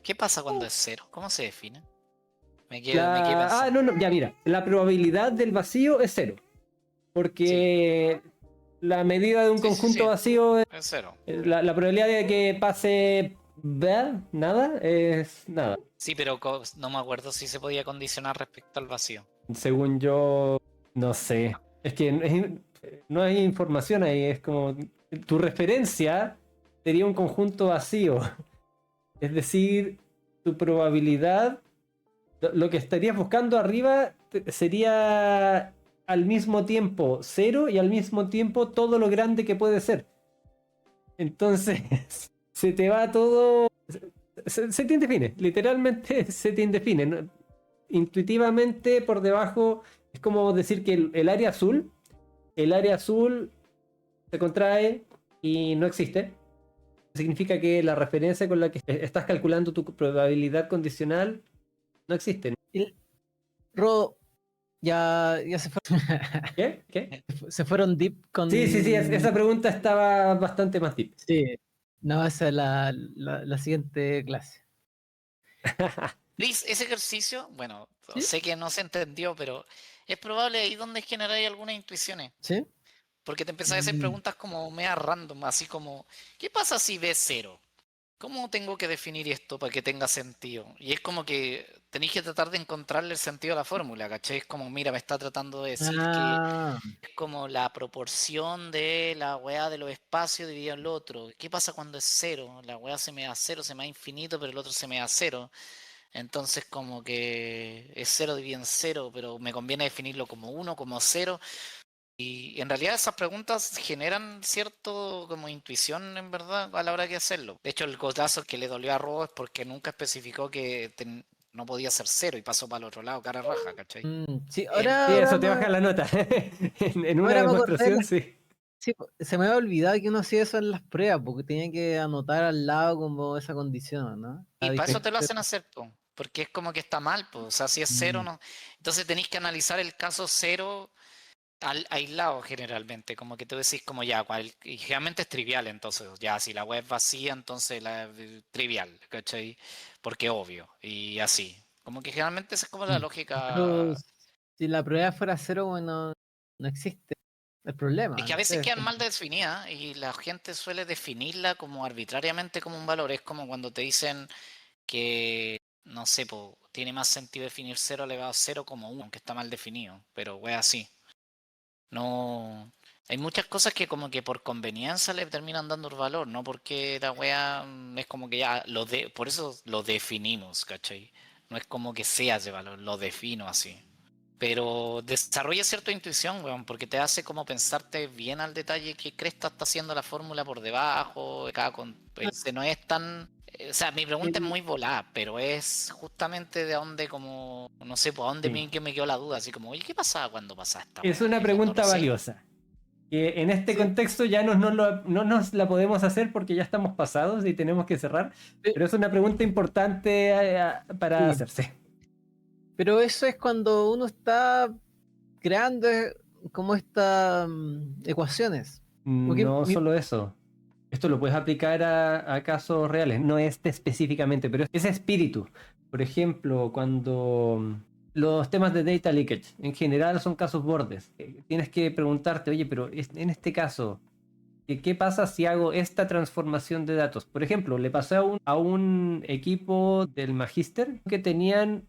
Speaker 3: ¿Qué pasa cuando es 0? ¿Cómo se define? Me quedé pensando.
Speaker 1: no, ya mira, la probabilidad del vacío es 0. Porque la medida de un conjunto vacío es
Speaker 3: 0.
Speaker 1: La probabilidad de que pase nada es nada.
Speaker 3: Sí, pero no me acuerdo si se podía condicionar respecto al vacío.
Speaker 1: Según yo, no sé. Es que no hay información ahí. Es como tu referencia sería un conjunto vacío. Es decir, tu probabilidad, lo que estarías buscando arriba sería al mismo tiempo 0 y al mismo tiempo todo lo grande que puede ser. Entonces, se te va todo. Se te indefine, literalmente se te indefine. ¿No? Intuitivamente por debajo es como decir que el área azul se contrae y no existe. Significa que la referencia con la que estás calculando tu probabilidad condicional no existe.
Speaker 2: Ro, ya se fueron.
Speaker 1: ¿Qué?
Speaker 2: Se fueron deep con.
Speaker 1: Sí, esa pregunta estaba bastante más deep.
Speaker 2: Sí, no, esa es la siguiente clase.
Speaker 3: Liz, ese ejercicio, bueno,
Speaker 2: ¿Sí?
Speaker 3: sé que no se entendió, pero es probable ahí donde generáis algunas intuiciones.
Speaker 2: ¿Sí?
Speaker 3: Porque te empezás a hacer preguntas como mea random, así como, ¿qué pasa si ves 0? ¿Cómo tengo que definir esto para que tenga sentido? Y es como que tenéis que tratar de encontrarle el sentido a la fórmula, ¿cachai? Es como, mira, me está tratando de decir que es como la proporción de la weá de los espacios dividido en lo otro. ¿Qué pasa cuando es 0? La weá se me da 0, se me da infinito, pero el otro se me da 0. Entonces como que es 0 dividido en 0, pero me conviene definirlo como 1, como 0. Y en realidad esas preguntas generan cierto como intuición en verdad a la hora de hacerlo. De hecho el codazo que le dolió a Robo es porque nunca especificó que no podía ser 0 y pasó para el otro lado, cara raja, ¿cachai?
Speaker 2: Sí,
Speaker 1: Sí,
Speaker 2: ahora
Speaker 1: eso te baja la nota. en una
Speaker 2: ahora me acordé
Speaker 1: demostración, sí.
Speaker 2: Sí, se me había olvidado que uno hacía eso en las pruebas, porque tenía que anotar al lado como esa condición, ¿no?
Speaker 3: Y
Speaker 2: La
Speaker 3: para eso te lo
Speaker 2: diferencia.
Speaker 3: hacen hacer, po, porque es como que está mal, pues. O sea, si es 0, no. Entonces tenéis que analizar el caso 0 aislado generalmente, como que tú decís como ya, y generalmente es trivial, entonces ya si la web es vacía, entonces trivial, ¿cachai? Porque obvio, y así. Como que generalmente esa es como la
Speaker 2: Pero
Speaker 3: lógica.
Speaker 2: si la prueba fuera 0, bueno, no existe el problema.
Speaker 3: Es que a
Speaker 2: No
Speaker 3: veces
Speaker 2: sé,
Speaker 3: quedan mal definidas y la gente suele definirla como arbitrariamente como un valor. Es como cuando te dicen que, no sé, tiene más sentido definir 0 elevado a 0 como 1, aunque está mal definido, pero wea así. No. Hay muchas cosas que como que por conveniencia le terminan dando el valor, no porque la wea es como que ya por eso lo definimos, ¿cachai? No es como que sea de valor, lo defino así. Pero desarrolla cierta intuición, weón, porque te hace como pensarte bien al detalle qué cresta está haciendo la fórmula por debajo, no es tan. O sea, mi pregunta es
Speaker 2: el-
Speaker 3: muy volada, pero es justamente de dónde como, no sé, por dónde
Speaker 1: Sí.
Speaker 3: me quedó la duda, así como, oye, ¿qué pasaba cuando pasaba esta
Speaker 1: Es
Speaker 3: weá?
Speaker 1: una
Speaker 3: En el fondo
Speaker 1: pregunta
Speaker 3: no sé.
Speaker 1: valiosa. Que en este
Speaker 2: sí,
Speaker 1: contexto ya no nos la podemos hacer porque ya estamos pasados y tenemos que cerrar.
Speaker 2: pe-
Speaker 1: Pero es una pregunta importante para
Speaker 2: sí,
Speaker 1: hacerse.
Speaker 2: pero eso es cuando uno está creando como estas ecuaciones. Porque
Speaker 1: No solo eso. Esto lo puedes aplicar a casos reales. No este específicamente, pero ese espíritu. Por ejemplo, cuando los temas de data leakage. En general son casos bordes. Tienes que preguntarte, oye, pero en este caso, ¿qué pasa si hago esta transformación de datos? Por ejemplo, le pasó a un equipo del Magister que tenían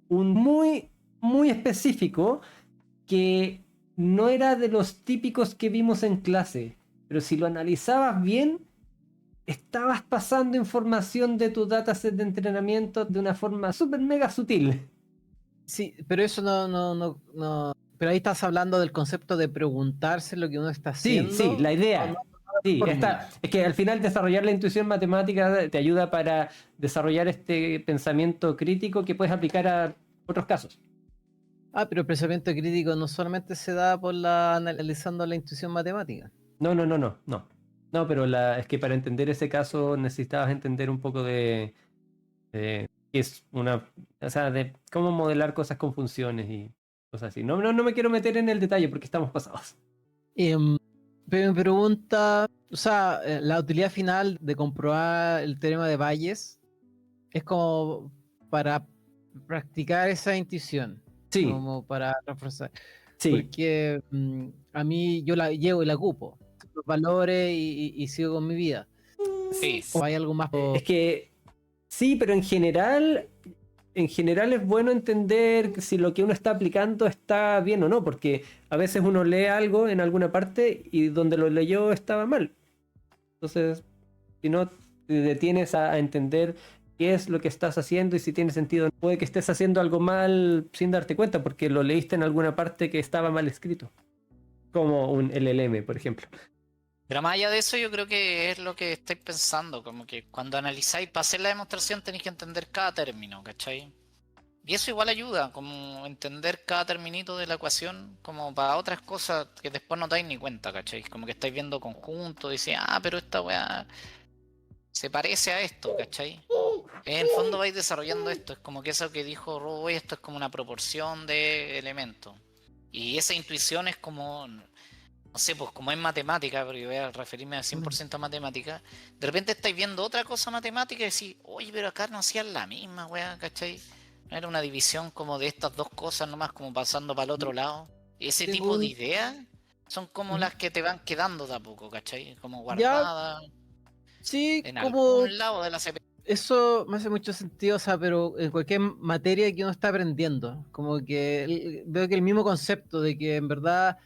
Speaker 1: un muy específico que no era de los típicos que vimos en clase, pero si lo analizabas bien, estabas pasando información de tu dataset de entrenamiento de una forma súper mega sutil.
Speaker 2: Sí, pero eso no. Pero ahí estás hablando del concepto de preguntarse lo que uno está
Speaker 1: Sí,
Speaker 2: haciendo.
Speaker 1: la
Speaker 2: No,
Speaker 1: idea. Sí,
Speaker 2: fórmula.
Speaker 1: es que al final desarrollar la intuición matemática te ayuda para desarrollar este pensamiento crítico que puedes aplicar a otros casos.
Speaker 2: Pero el pensamiento crítico no solamente se da por analizando la intuición matemática.
Speaker 1: No. No, pero es que para entender ese caso necesitabas entender un poco de qué es o sea, de cómo modelar cosas con funciones y cosas así. No me quiero meter en el detalle porque estamos pasados.
Speaker 2: Pero me pregunta, o sea, la utilidad final de comprobar el teorema de Bayes es como para practicar esa intuición,
Speaker 1: Sí,
Speaker 2: como para reforzar.
Speaker 1: sí.
Speaker 2: Porque a mí yo la llevo y la ocupo, los valores y sigo con mi vida.
Speaker 3: Sí.
Speaker 2: ¿O hay algo más?
Speaker 1: Es que sí, pero en general es bueno entender si lo que uno está aplicando está bien o no, porque a veces uno lee algo en alguna parte y donde lo leyó estaba mal. Entonces, si no te detienes a entender qué es lo que estás haciendo y si tiene sentido, puede que estés haciendo algo mal sin darte cuenta, porque lo leíste en alguna parte que estaba mal escrito, como un LLM, por ejemplo.
Speaker 3: Pero más allá de eso, yo creo que es lo que estáis pensando, como que cuando analizáis para hacer la demostración tenéis que entender cada término, ¿cachai? Y eso igual ayuda, como entender cada terminito de la ecuación, como para otras cosas que después no dais ni cuenta, ¿cachai? Como que estáis viendo conjunto, dice, pero esta weá se parece a esto, ¿cachai? En el fondo vais desarrollando esto, es como que eso que dijo Roy, esto es como una proporción de elementos. Y esa intuición es como, no sé, pues como es matemática, porque voy a referirme al 100% a matemática, de repente estáis viendo otra cosa matemática y decís, oye, pero acá no hacían la misma, weá, ¿cachai? No era una división como de estas dos cosas nomás, como pasando para el otro lado. Ese tipo de ideas son como las que te van quedando de a poco, ¿cachai? Como
Speaker 2: Ya,
Speaker 3: guardadas
Speaker 2: sí,
Speaker 3: en
Speaker 2: como
Speaker 3: algún lado de la CPU.
Speaker 2: eso me hace mucho sentido, o sea, pero en cualquier materia que uno está aprendiendo, como que veo que el mismo concepto de que en verdad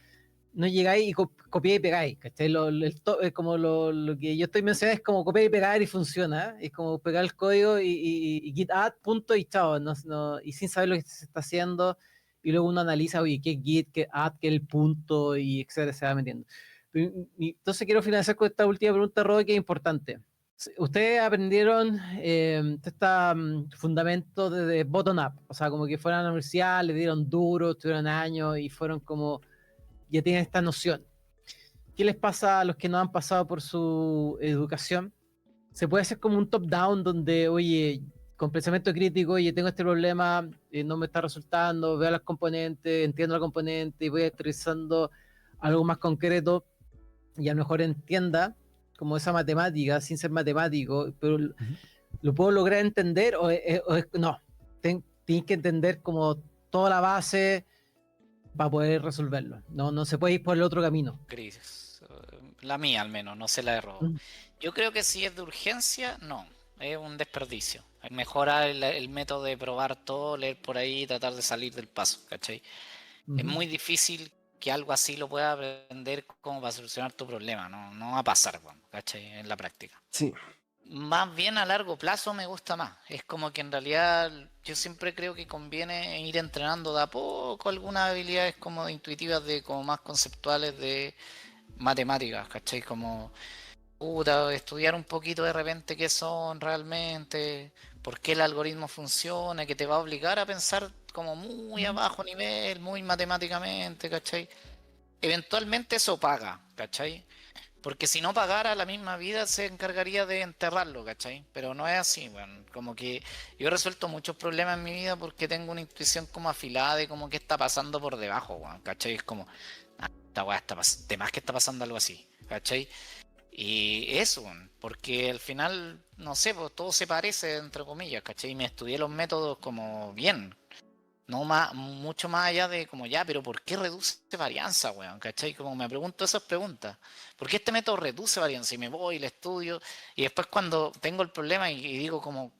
Speaker 2: no llegáis y copiáis y pegáis, ¿cachai? Como lo que yo estoy mencionando es como copiar y pegar y funciona, es como pegar el código y git add, punto y chao, y sin saber lo que se está haciendo, y luego uno analiza, oye, qué git, qué add, qué el punto, y etcétera, se va metiendo. Entonces quiero finalizar con esta última pregunta, Roy, que es importante. Ustedes aprendieron este fundamento de bottom-up, o sea, como que fueron a la universidad, le dieron duro, estuvieron años y fueron como, ya tienen esta noción. ¿Qué les pasa a los que no han pasado por su educación? Se puede hacer como un top-down donde, oye, con pensamiento crítico, oye, tengo este problema, no me está resultando, veo las componentes, entiendo la componente y voy aterrizando algo más concreto y a lo mejor entienda como esa matemática sin ser matemático, pero lo puedo lograr entender no, tienes que entender como toda la base para poder resolverlo. No se puede ir por el otro camino.
Speaker 3: Crisis. La mía al menos, no sé la de Robo. Yo creo que si es de urgencia, no. Es un desperdicio. Mejorar el método de probar todo, leer por ahí, tratar de salir del paso, ¿cachai? Es muy difícil que algo así lo puedas aprender como para solucionar tu problema. No va a pasar, bueno, ¿cachai? En la práctica.
Speaker 1: Sí.
Speaker 3: Más bien a largo plazo me gusta más. Es como que en realidad yo siempre creo que conviene ir entrenando de a poco algunas habilidades como intuitivas como más conceptuales de matemáticas, ¿cachai? Como estudiar un poquito de repente qué son realmente, por qué el algoritmo funciona, que te va a obligar a pensar como muy a bajo nivel, muy matemáticamente, ¿cachai? Eventualmente eso paga, ¿cachai? Porque si no pagara, la misma vida se encargaría de enterrarlo, ¿cachai? Pero no es así, bueno, como que yo he resuelto muchos problemas en mi vida porque tengo una intuición como afilada de como qué está pasando por debajo, bueno, ¿cachai? Es como, esta weá de más que está pasando algo así, ¿cachai? Y eso, bueno, porque al final, no sé, pues todo se parece, entre comillas, ¿cachai? Y me estudié los métodos como bien. No más, mucho más allá de como ya, pero ¿por qué reduce varianza, weón? ¿Cachai? Como me pregunto esas preguntas. ¿Por qué este método reduce varianza? Y me voy, le estudio, y después cuando tengo el problema y digo como,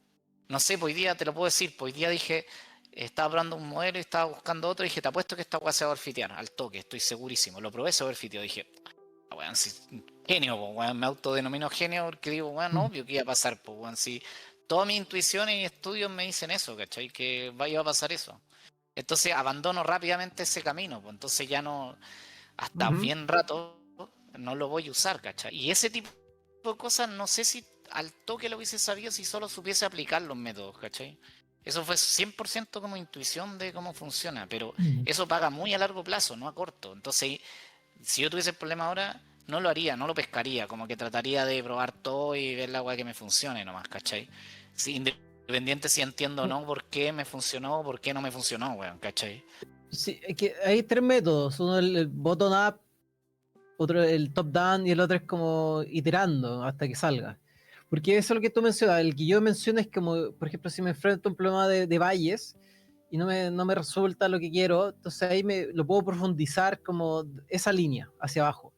Speaker 3: no sé, pues hoy día te lo puedo decir, pues hoy día dije, estaba probando un modelo y estaba buscando otro, y dije, te apuesto que esta weá se va a overfitear, al toque, estoy segurísimo. Lo probé, se overfiteó, dije, "Ah, weón, si, genio, pues, weón, me autodenomino genio porque digo, weón, no, obvio que iba a pasar, pues, weón, si todas mis intuiciones y estudios me dicen eso, ¿cachai? Que iba a pasar eso. Entonces abandono rápidamente ese camino, pues entonces ya no, hasta
Speaker 2: Ujú.
Speaker 3: bien rato, no lo voy a usar, ¿cachai? Y ese tipo de cosas no sé si al toque lo hubiese sabido si solo supiese aplicar los métodos, ¿cachai? Eso fue 100% como intuición de cómo funciona, pero
Speaker 2: Ujú.
Speaker 3: eso paga muy a largo plazo, no a corto. Entonces, si yo tuviese el problema ahora, no lo haría, no lo pescaría, como que trataría de probar todo y ver la weá que me funcione nomás, ¿cachai? Sí, independiente si entiendo o no por qué me funcionó o por qué no me funcionó, weón, ¿cachai?
Speaker 2: Sí, es que hay tres métodos. Uno el bottom-up, otro el top-down y el otro es como iterando hasta que salga. Porque eso es lo que tú mencionas. El que yo menciono es como, por ejemplo, si me enfrento a un problema de valles y no me resulta lo que quiero, entonces ahí lo puedo profundizar como esa línea hacia abajo.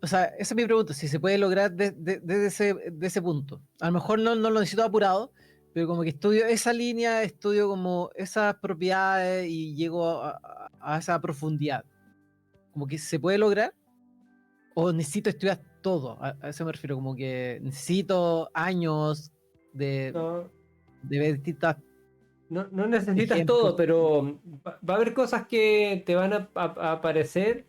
Speaker 2: O sea, esa es mi pregunta, si se puede lograr desde ese punto. A lo mejor no lo necesito apurado, pero como que estudio esa línea, estudio como esas propiedades y llego a esa profundidad. Como que se puede lograr o necesito estudiar todo. A eso me refiero, como que necesito años de,
Speaker 1: No,
Speaker 2: de ver distintos
Speaker 1: no necesitas
Speaker 2: ejemplos.
Speaker 1: todo, pero va a haber cosas que te van a aparecer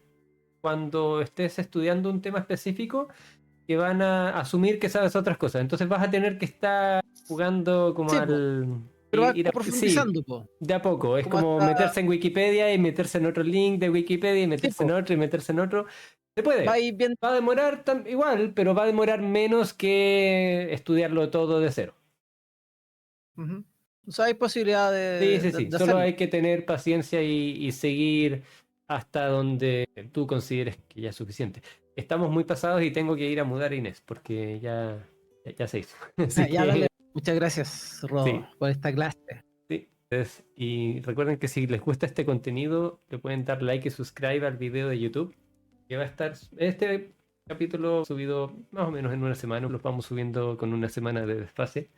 Speaker 1: cuando estés estudiando un tema específico que van a asumir que sabes otras cosas. Entonces vas a tener que estar jugando como
Speaker 2: Sí, po,
Speaker 1: al...
Speaker 2: pero va como
Speaker 1: sí,
Speaker 2: profundizando, po,
Speaker 1: de a poco. Es
Speaker 2: como
Speaker 1: como
Speaker 2: hasta...
Speaker 1: meterse en Wikipedia y meterse en otro link de Wikipedia y
Speaker 2: Sí,
Speaker 1: meterse en
Speaker 2: po,
Speaker 1: otro y meterse en otro. Se
Speaker 2: va a
Speaker 1: puede.
Speaker 2: ir bien.
Speaker 1: Va a demorar igual, pero va a demorar menos que estudiarlo todo de cero.
Speaker 2: Ujú. O sea, hay posibilidad
Speaker 1: Sí,
Speaker 2: de,
Speaker 1: sí,
Speaker 2: de-
Speaker 1: sí.
Speaker 2: de
Speaker 1: Solo
Speaker 2: hacerlo.
Speaker 1: hay que tener paciencia y seguir hasta donde tú consideres que ya es suficiente. Estamos muy pasados y tengo que ir a mudar a Inés porque ya se hizo. Así
Speaker 2: Ya, dale.
Speaker 1: que
Speaker 2: Muchas gracias, Rodo,
Speaker 1: sí,
Speaker 2: por esta clase.
Speaker 1: sí. Y recuerden que si les gusta este contenido, le pueden dar like y subscribe al video de YouTube, que va a estar este capítulo subido más o menos en una semana. Los vamos subiendo con una semana de desfase.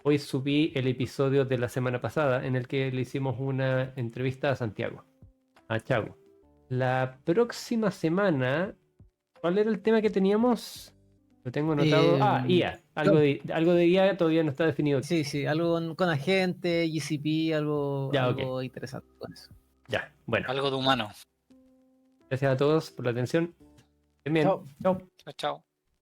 Speaker 1: Hoy subí el episodio de la semana pasada en el que le hicimos una entrevista a Santiago, a Chago. La próxima semana, ¿cuál era el tema que teníamos? Lo tengo anotado. Ah, IA.
Speaker 2: No,
Speaker 1: Algo de IA todavía no está definido.
Speaker 2: sí, sí, algo con agente, GCP, algo,
Speaker 1: Ya, ok.
Speaker 2: algo interesante con eso.
Speaker 1: Ya. Bueno.
Speaker 3: Algo de humano.
Speaker 1: Gracias a todos por la atención. Estén bien.
Speaker 2: Chao.
Speaker 1: Chao.
Speaker 3: Chao, chao.